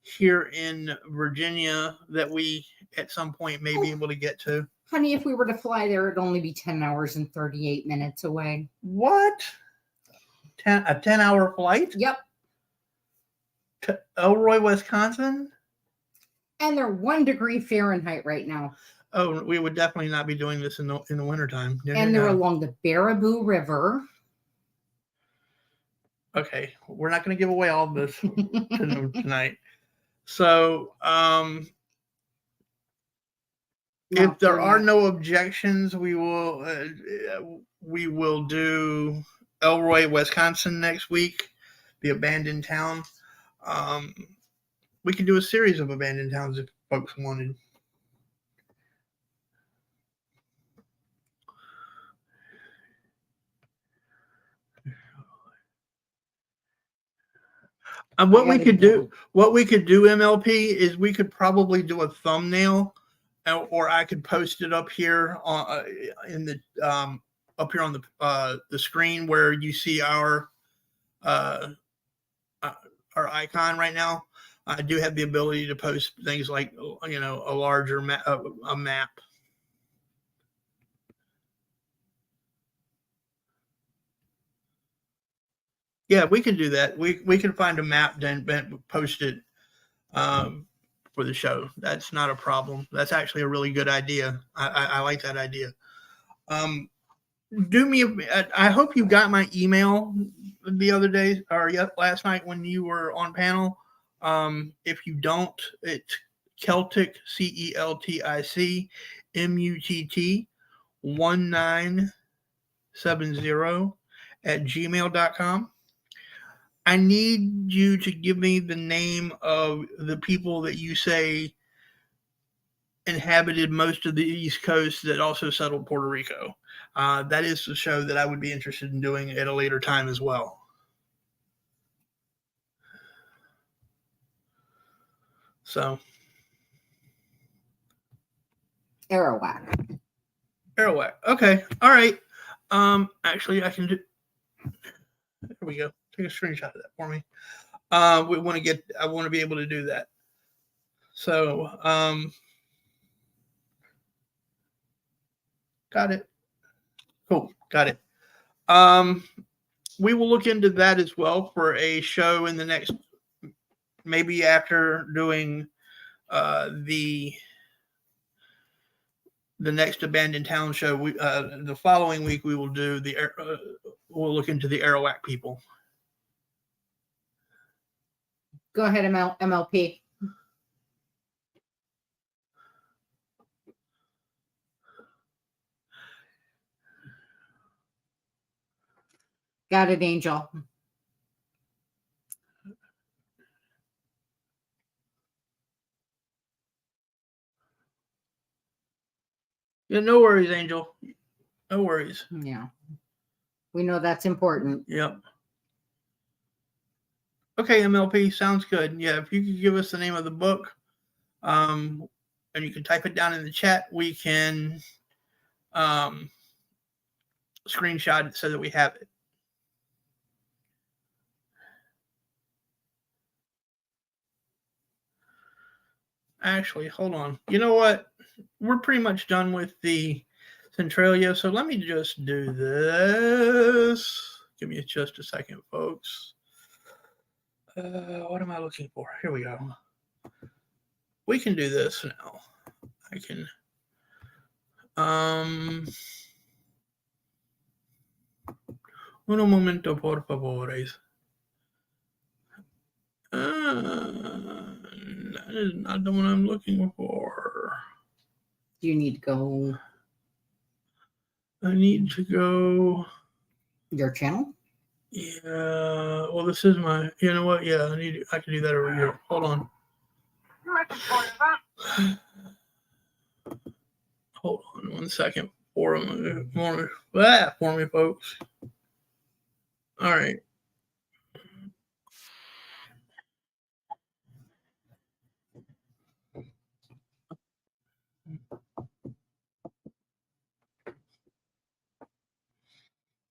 here in Virginia that we at some point may be able to get to. Honey, if we were to fly there, it'd only be 10 hours and 38 minutes away. What? A 10-hour flight? Yep. To Elroy, Wisconsin? And they're 1 degree Fahrenheit right now. Oh, we would definitely not be doing this in the wintertime. And they're along the Baraboo River. Okay, we're not going to give away all this tonight. So, if there are no objections, we will do Elroy, Wisconsin next week, the abandoned town. We could do a series of abandoned towns if folks wanted. What we could do, MLP, is we could probably do a thumbnail, or I could post it up here on up here on the screen where you see our icon right now. I do have the ability to post things like a larger a map. Yeah, we can do that. We can find a map and post it for the show. That's not a problem. That's actually a really good idea. I like that idea. I hope you got my email the other day or last night when you were on panel. If you don't, it's Celtic CELTIC MUTT 1970 at gmail.com. I need you to give me the name of the people that you say inhabited most of the East Coast that also settled Puerto Rico. That is the show that I would be interested in doing at a later time as well. So, Arawak. Okay. All right. Actually, I can do. There we go. Take a screenshot of that for me. I want to be able to do that. So, got it. Cool. Got it. We will look into that as well for a show in the next, maybe after doing the next abandoned town show. The following week we will do we'll look into the Arawak people. Go ahead, MLP. Got it, Angel. Yeah. Yeah, no worries, Angel. No worries. Yeah. We know that's important. Yep. Okay, MLP, sounds good. Yeah, if you could give us the name of the book, and you can type it down in the chat, we can screenshot it so that we have it. Actually, hold on. You know what? We're pretty much done with the Centralia, so let me just do this. Give me just a second, folks. What am I looking for? Here we go. We can do this now. I can. Un momento, por favor. That is not the one I'm looking for. You need to go. I need to go. Your channel? Yeah. Well, this is my. You know what? Yeah, I can do that over here. Hold on. Hold on 1 second for me, folks. All right.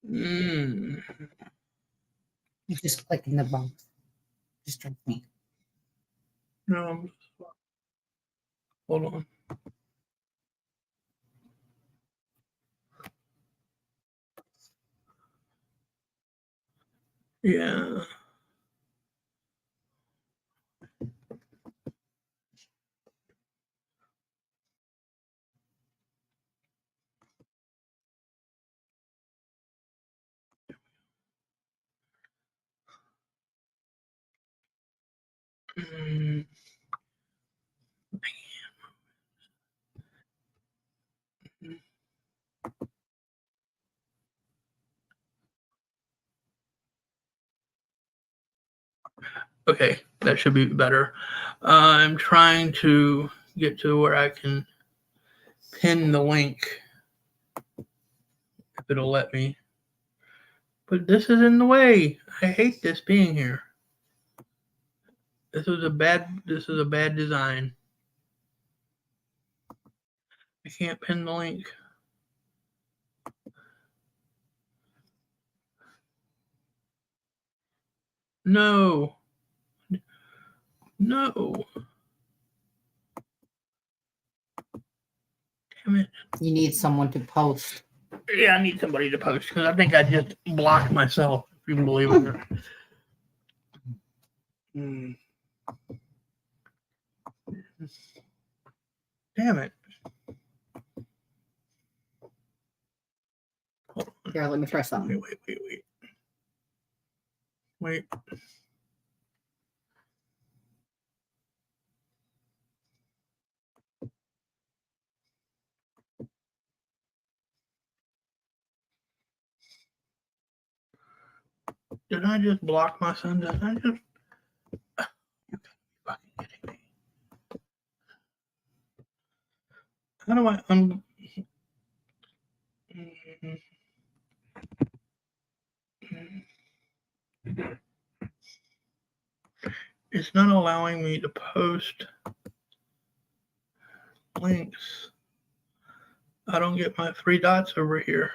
You just click in the box. Just trust me. No. Hold on. Yeah. Okay, that should be better. I'm trying to get to where I can pin the link, if it'll let me. But this is in the way. I hate this being here. This is a bad design. I can't pin the link. No. No. Damn it. You need someone to post. Yeah, I need somebody to post because I think I just blocked myself, if you can believe it. Damn it. Here, let me try something. Wait. Did I just block my son? Did I just? You gotta be fucking kidding me. How do I It's not allowing me to post links. I don't get my 3 dots over here.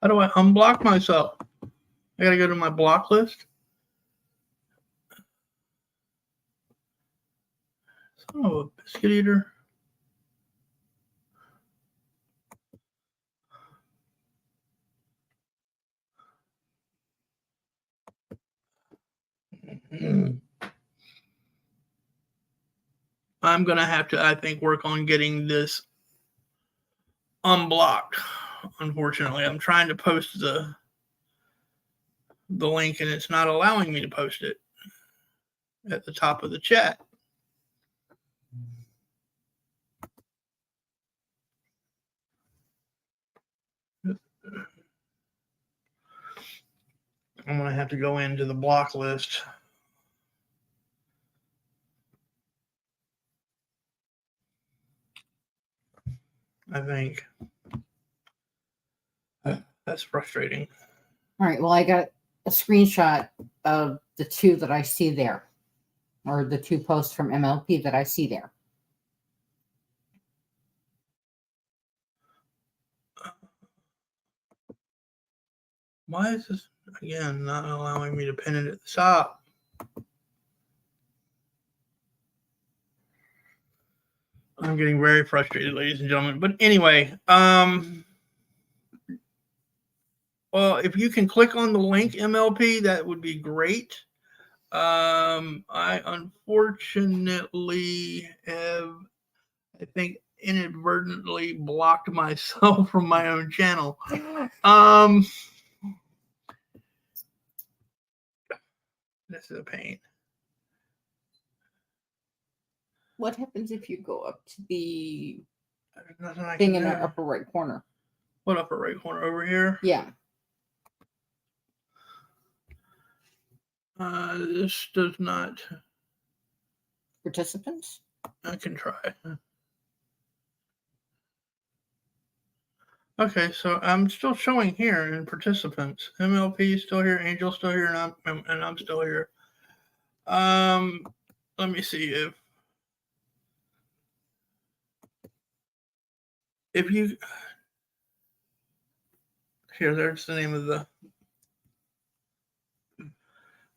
How do I unblock myself? I gotta go to my block list. Son of a biscuit eater. I'm gonna have to, I think, work on getting this unblocked. Unfortunately, I'm trying to post the link and it's not allowing me to post it at the top of the chat. I'm gonna have to go into the block list. I think. That's frustrating. All right. Well, I got a screenshot of the two that I see there, or the two posts from MLP that I see there. Why is this again not allowing me to pin it at the top? I'm getting very frustrated, ladies and gentlemen. But anyway, well, if you can click on the link MLP, that would be great. I unfortunately have, I think, inadvertently blocked myself from my own channel. This is a pain. What happens if you go up to the Nothing I thing can in the do. upper right corner? What upper right corner over here? Yeah. This does not. Participants? I can try. Okay, so I'm still showing here in participants. MLP is still here, Angel's still here, and I'm still here. Let me see if you here. There's the name of the.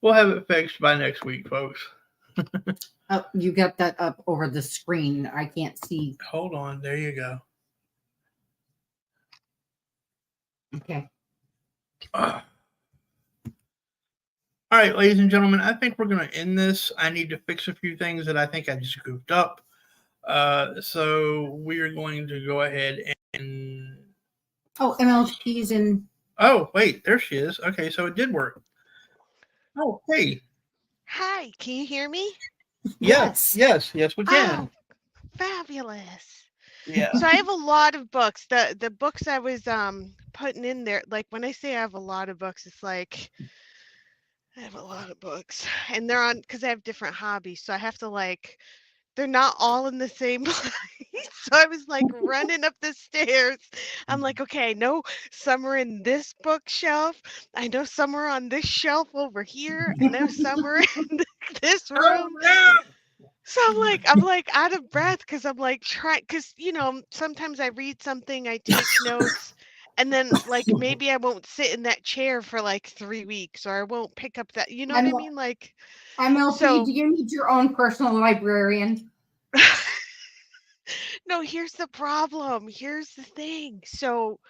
We'll have it fixed by next week, folks. Oh, you got that up over the screen. I can't see. Hold on. There you go. Okay. All right, ladies and gentlemen, I think we're going to end this. I need to fix a few things that I think I just goofed up. So we are going to go ahead and. Oh, MLP's in. Oh, wait, there she is. Okay, so it did work. Oh, hey. Hi, can you hear me? Yes, we can. Oh, fabulous. Yeah. So I have a lot of books. The books I was putting in there, like when I say I have a lot of books, it's like I have a lot of books. And they're on because I have different hobbies. So I have to like they're not all in the same place. So I was like running up the stairs. I'm like, okay, I know some are in this bookshelf. I know some are on this shelf over here. I know some are in this Oh, room. no. So I'm like out of breath because I'm like trying because sometimes I read something, I take notes, and then like maybe I won't sit in that chair for like 3 weeks or I won't pick up that, you know what I mean? Like MLP, so do you need your own personal librarian? no, here's the problem. Here's the thing. So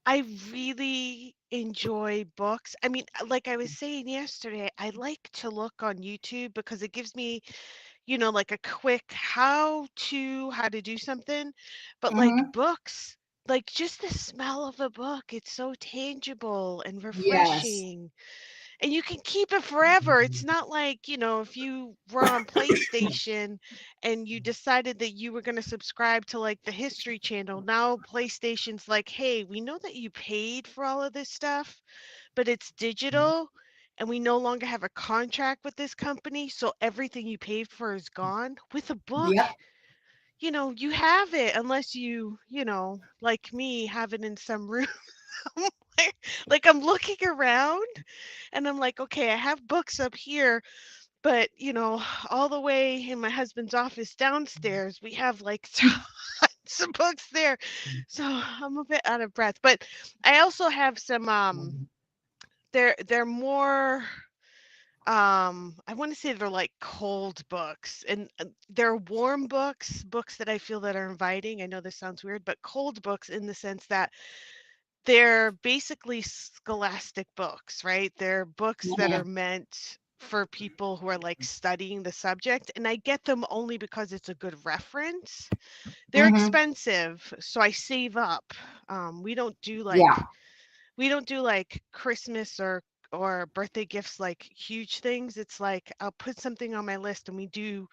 I really enjoy books. I mean, like I was saying yesterday, I like to look on YouTube because it gives me like a quick how to do something. But like Mm-hmm. books, like just the smell of a book, it's so tangible and Yes. refreshing. And you can keep it forever. It's not like, if you were on PlayStation and you decided that you were going to subscribe to like the History Channel. Now PlayStation's like, hey, we know that you paid for all of this stuff, but it's digital and we no longer have a contract with this company, so everything you paid for is gone. With a book, Yep. you have it unless like me, have it in some room. like I'm looking around and I'm like, okay, I have books up here, but all the way in my husband's office downstairs, we have like tons of books there. So I'm a bit out of breath. But I also have some they're more I want to say they're like cold books and they're warm books that I feel that are inviting. I know this sounds weird, but cold books in the sense that they're basically scholastic books, right? They're books that Yeah. are meant for people who are like studying the subject, and I get them only because it's a good reference. They're Mm-hmm. expensive, so I save up. We don't do Yeah. Christmas or birthday gifts like huge things. It's like I'll put something on my list and we do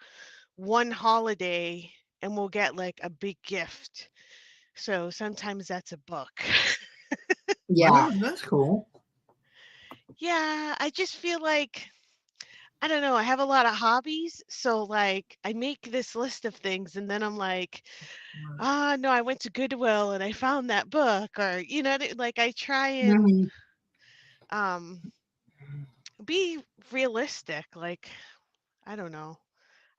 one holiday and we'll get like a big gift. So sometimes that's a book. Yeah. Oh, that's cool. Yeah, I just feel like I don't know. I have a lot of hobbies, so like I make this list of things, and then I'm like, ah, no, I went to Goodwill and I found that book, or like I try and Mhm. um be realistic. Like I don't know.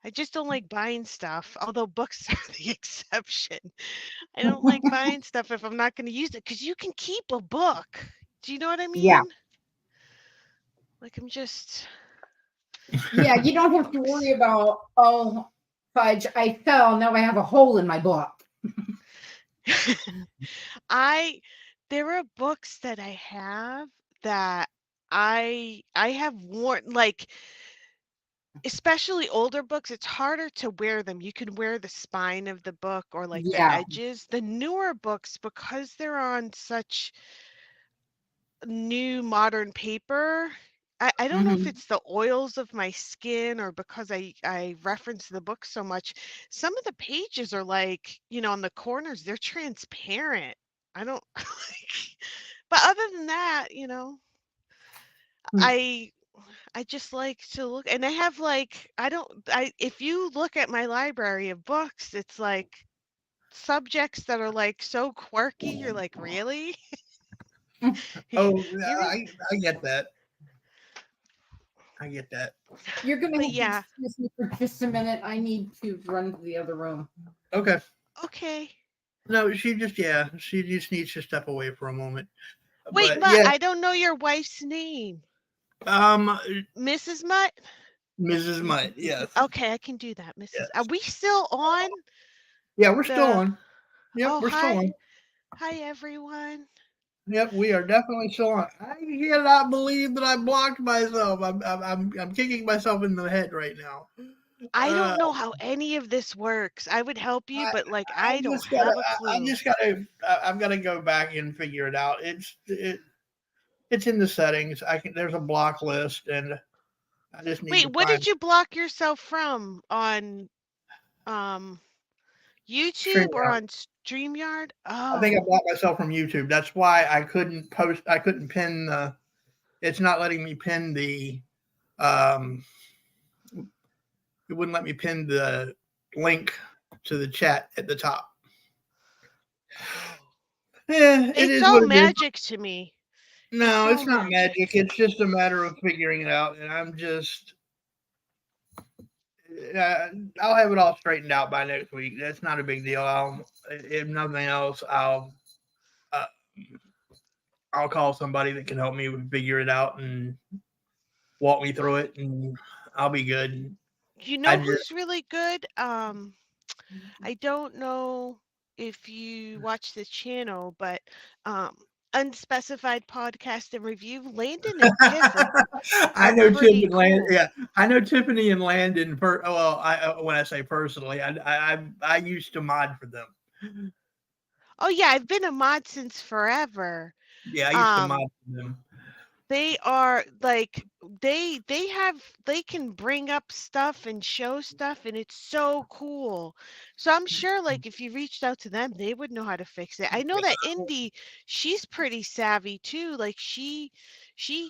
I just don't like buying stuff, although books are the exception. I don't like buying stuff if I'm not going to use it because you can keep a book. Do you know what I Yeah. mean? Like I'm just Yeah, you don't have to books. worry about, oh, fudge, I fell. Now I have a hole in my book. I there are books that I have that I have worn, like especially older books, it's harder to wear them. You can wear the spine of the book or like the Yeah. edges. The newer books, because they're on such new modern paper, I don't know if Hmm. it's the oils of my skin or because I reference the book so much. Some of the pages are like, on the corners, they're transparent. I don't like, but other than that, I I just like to look, and I have like I don't I if you look at my library of books, it's like subjects that are like so quirky, you're like, really? Oh, yeah, You really? I get that. I get that. You're going to But have to yeah, excuse me for just a minute. I need to run to the other room. Okay. okay. No, she just needs to step away for a moment. Wait, But Mutt, yeah, I don't know your wife's name. um, Mrs. Mutt? Mrs. Mutt, yes, Okay, I can do that, Mrs. Are yes, we still on yeah, we're still the on. Yep, Oh, we're still hi. on. Hi everyone. Yep, we are definitely still on. I cannot believe that I blocked myself. I'm kicking myself in the head right now. I Uh, don't know how any of this works. I would help you, I but like I I don't just gotta have a I clue. just gotta I've got to go back and figure it out. It's in the settings. There's a block list, and I just need to Wait, what find did you block yourself from on um YouTube or StreamYard. on StreamYard? I think I Oh, blocked myself from YouTube. That's why I couldn't post. I couldn't pin the. It's not letting me pin the. Um, it wouldn't let me pin the link to the chat at the top. oh. Yeah, it It's is all what it is. magic to me. It's No, all it's not magic. magic. It's just a matter of figuring it out, and I'm just. Uh, I'll have it all straightened out by next week. That's not a big deal. If nothing else, uh, I'll call somebody that can help me figure it out and walk me through it, and I'll be good. You I know just who's really good? I don't know if you watch the channel, but um Unspecified Podcast and Review, Landon and Tiff I are know Tip pretty and Land. cool. Yeah, I know Tiffany and Landon. Well, when I say personally, I used to mod for them. Oh yeah, I've been a mod since forever. Yeah, I used to mod Um for them. They are like they can bring up stuff and show stuff, and it's so cool. So I'm sure like if you reached out to them, they would know how to fix it. I know that Indy, she's pretty savvy too. Like she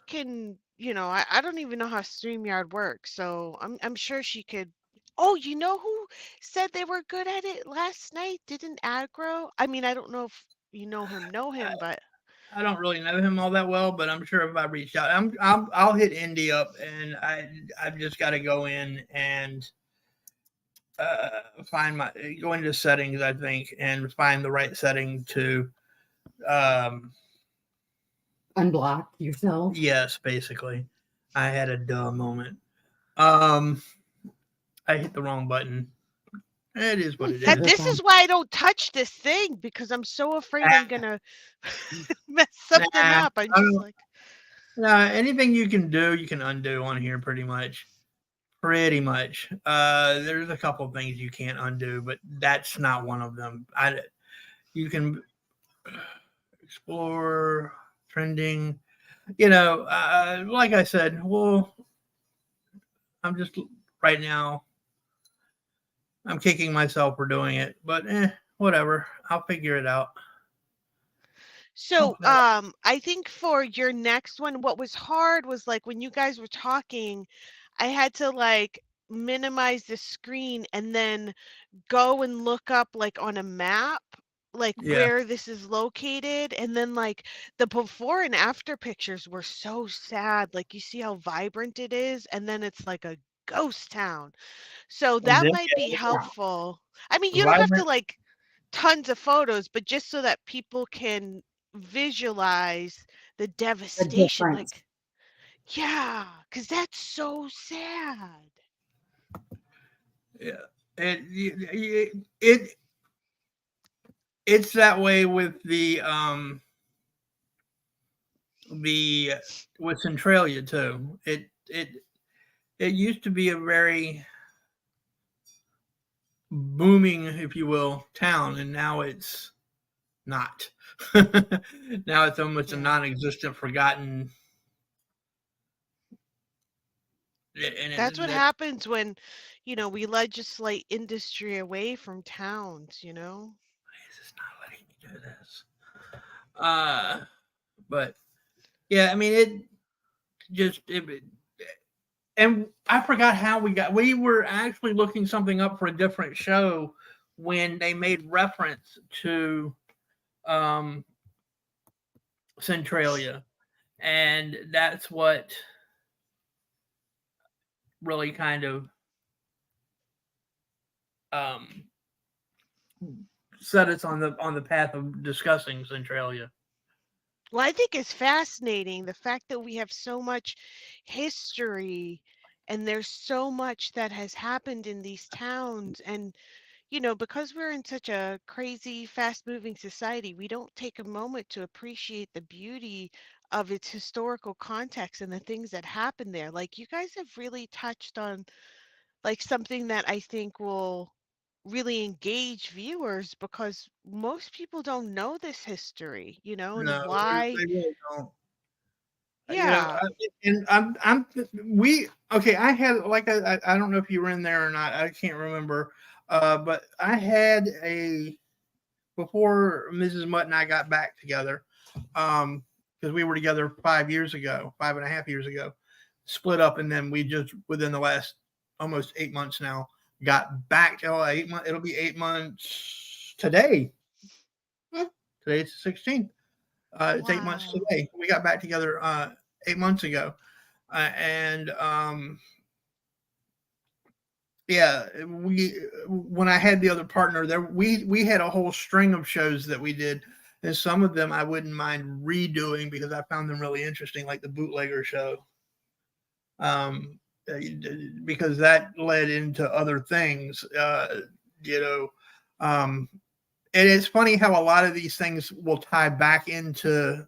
can, I don't even know how StreamYard works, so I'm sure she could. Oh, you know who said they were good at it last night? Didn't Aggro? I mean, I don't know if you know him, but I don't really know him all that well, but I'm sure if I reached out, I'll hit Indy up, and I've just got to go in and find my go into settings, I think, and find the right setting to um Unblock yourself. yes, basically. I had a dumb moment. Um I hit the wrong button. It is what it Take that is. your this time. is why I don't touch this thing because I'm so afraid I'm gonna mess Nah, something up. I'm I just don't, like, nah, anything you can do, you can undo on here pretty much. Pretty much. There's a couple of things you can't undo, but that's not one of them. You can explore trending. Like I said, well, I'm just right now. I'm kicking myself for doing it, but whatever. I'll figure it out. I'll so figure it I think for your next one, what was hard was like when you guys were talking, I had to like minimize the screen and then go and look up like on a map like Yeah. where this is located, and then like the before and after pictures were so sad. Like you see how vibrant it is, and then it's like a ghost town. So And that then might be helpful. I mean, you don't have to vibrant. like tons of photos, but just so that people can visualize the The devastation. difference. Like, yeah, because that's so sad. Yeah. It it's that way with the with Centralia too. It used to be a very booming, if you will, town, and now it's not. Now it's almost a Yeah. non-existent, forgotten. That's what That happens when, we legislate industry away from towns, is not letting me do this. Uh, but yeah, I mean and I forgot how we were actually looking something up for a different show when they made reference to um Centralia, and that's what really kind of um set us on the path of discussing Centralia. Well, I think it's fascinating the fact that we have so much history and there's so much that has happened in these towns. And, because we're in such a crazy, fast-moving society, we don't take a moment to appreciate the beauty of its historical context and the things that happened there. Like, you guys have really touched on like something that I think will really engage viewers because most people don't know this history, and No, why. they really don't. Yeah. And we okay. I had like I don't know if you were in there or not. I can't remember. But I had a before Mrs. Mutt and I got back together. Because we were together 5 years ago, 5.5 years ago, split up, and then we just within the last almost 8 months now got back. Oh, 8 months. It'll be 8 months today. Today's the 16th. It's 8 months Wow. today. We got back together 8 months ago, and yeah, we when I had the other partner there, we had a whole string of shows that we did, and some of them I wouldn't mind redoing because I found them really interesting, like the Bootlegger show, um, because that led into other things, you know. Um, and it's funny how a lot of these things will tie back into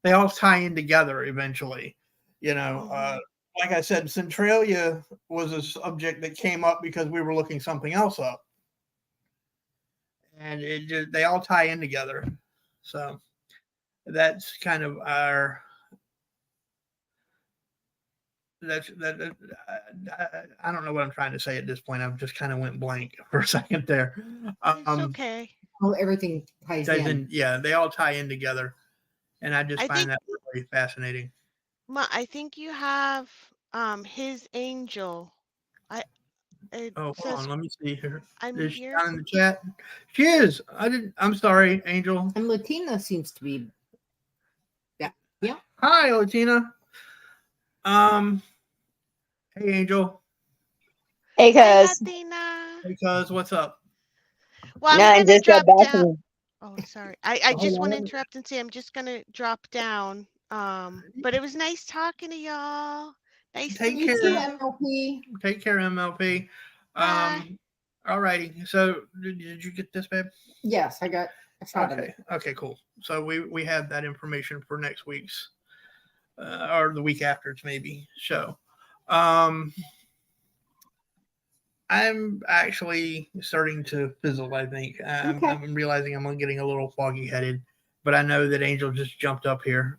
they all tie in together eventually. You know, Hmm. like I said, Centralia was a subject that came up because we were looking something else up, and they all tie in together. So that's kind of our I don't know what I'm trying to say at this point. I've just kind of went blank for a second there. It's okay. Well, everything ties in. Yeah, they all tie in together, and I just I find think that really fascinating. I think you have his angel. I it Oh, hold says on. Let me see here. I'm Is she here. down in the chat? She is. I didn't. I'm sorry, Angel. And Latina seems to be, yeah. Yeah. Hi, Latina. Um. Hey, Angel. Hey, Hi, cuz. Latina. Because what's up? Well, I'm None, gonna just got drop back down. from. Oh, sorry. I Hold just want to on. interrupt and say I'm just gonna drop down. But it was nice talking to y'all. Nice to Take You meet too, care. you. MLP. Take care, MLP. Bye. All righty. So, did you get this, babe? Yes, I got a shot of Okay. it. Okay. Cool. So we have that information for next week's or the week after it's maybe show. Um. I'm actually starting to fizzle. I think Okay. I'm realizing I'm getting a little foggy headed, but I know that Angel just jumped up here.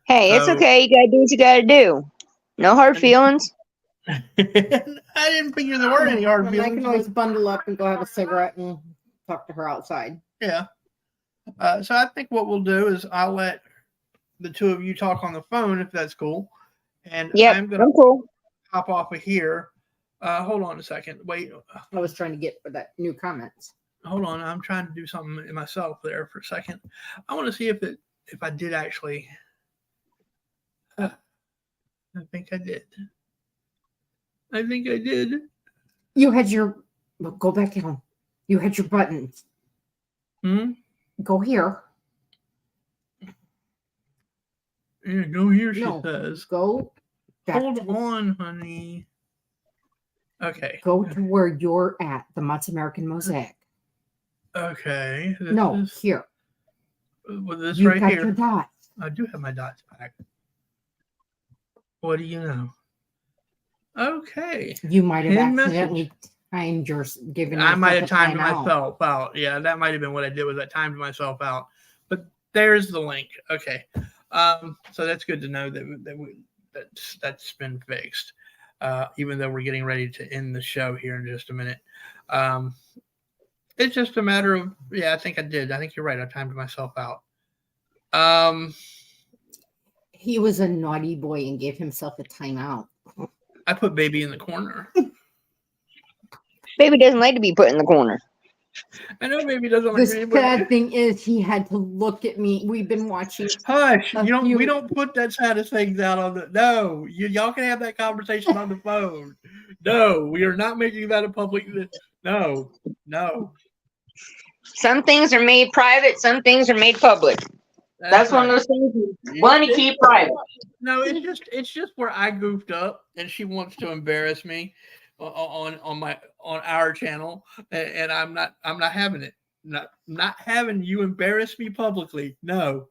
Hey, it's So okay. You gotta do what you gotta do. No hard feelings. I didn't figure there were any hard And I can feelings, always but bundle up and go have a cigarette and talk to her outside. yeah. So I think what we'll do is I'll let the two of you talk on the phone if that's cool, And Yep, I'm gonna I'm cool. hop off of here. Hold on a second. Wait. I was trying to get that new comments. Hold on. I'm trying to do something myself there for a second. I want to see if I did actually. I think I did. I think I did. You had your go back down. You had your buttons. Go here. Yeah, go here, she No, says. go back. Hold on, honey. Okay. Go to where you're at, the Mott's American Mosaic. Okay. No, here. This You right got here. your dots. I do have my dots back. What do you know? Okay. You might have Hidden accidentally timed your giving. I might have yourself a timed timeout. myself out. Yeah, that might have been what I did. Was I timed myself out? But there's the link. Okay. So that's good to know that's been fixed. Even though we're getting ready to end the show here in just a minute. It's just a matter of, I think I did. I think you're right. I timed myself out. He was a naughty boy and gave himself a timeout. I put baby in the corner. Baby doesn't like to be put in the corner. I know baby doesn't The like me. sad thing is he had to look at me. We've been watching. Hush! few- We don't put that side of things out on the. No, y'all can have that conversation on the phone. No, we are not making that a public. No. Some things are made private. Some things are made public. That's one of those things you want to keep private. No, it's just where I goofed up, and she wants to embarrass me on our channel, and I'm not having it. Not having you embarrass me publicly. No.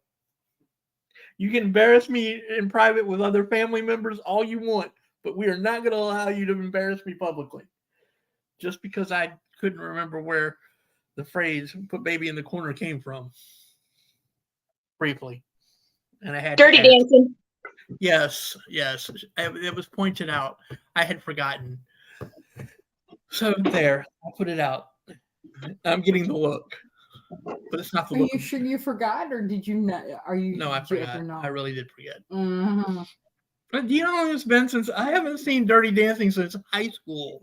You can embarrass me in private with other family members all you want, but we are not going to allow you to embarrass me publicly. Just because I couldn't remember where the phrase "put baby in the corner" came from. Briefly. And I had Dirty dancing. Yes. It was pointed out. I had forgotten. So there, I'll put it out. I'm getting the look. But it's not the Are look. you sure you forgot, or did you not? Are you? No, I did you forgot. ever know? I really did forget. Mhm. But do you know how long it's been since I haven't seen Dirty Dancing since high school?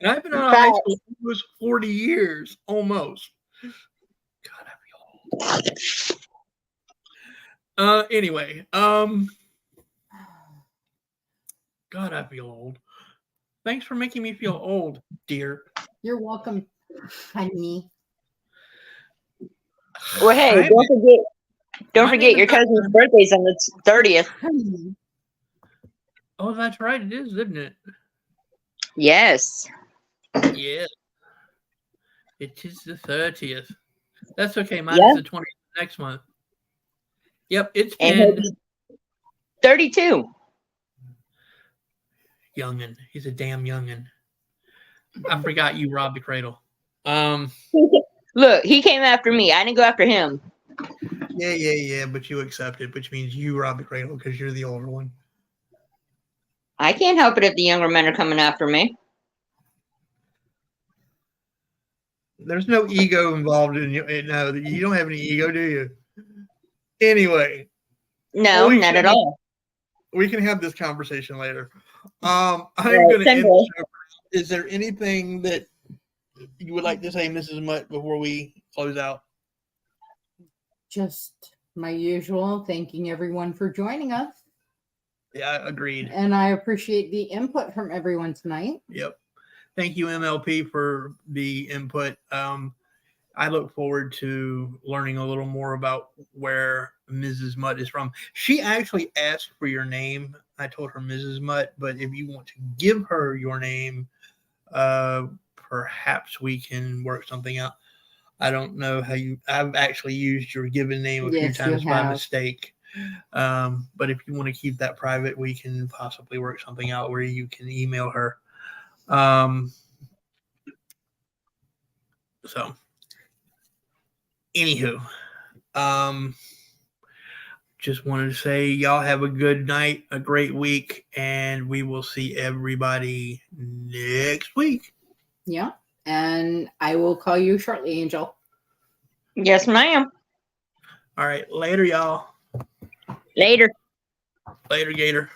And I've been out of high school for almost 40 years, almost. God, I feel old. Anyway, God, I feel old. Thanks for making me feel old, dear. You're welcome, honey. Well, hey, don't forget your cousin's birthday's on the 30th. Honey. Oh, that's right. It is, isn't it? Yes. Yeah. It is the 30th. That's okay. Mine is the 20th next month. Yep, it's And 32. Youngin. He's a damn youngin. I forgot you robbed the cradle. Look, he came after me. I didn't go after him. Yeah. But you accepted, which means you robbed the cradle because you're the older one. I can't help it if the younger men are coming after me. There's no ego involved in you. No, you don't have any ego, do you? Anyway. No, not at all. We can have this conversation later. I'm going to end the show. Is there anything that you would like to say, Mrs. Mutt, before we close out? Just my usual, thanking everyone for joining us. Yeah, agreed. And I appreciate the input from everyone tonight. Yep. Thank you, MLP, for the input. I look forward to learning a little more about where Mrs. Mutt is from. She actually asked for your name. I told her Mrs. Mutt, but if you want to give her your name, perhaps we can work something out. I don't know how I've actually used your given name a few times by mistake. But if you want to keep that private, we can possibly work something out where you can email her. So anywho, just wanted to say y'all have a good night, a great week, and we will see everybody next week. Yeah. And I will call you shortly, Angel. Yes, ma'am. All right. Later, y'all. Later. Later, Gator.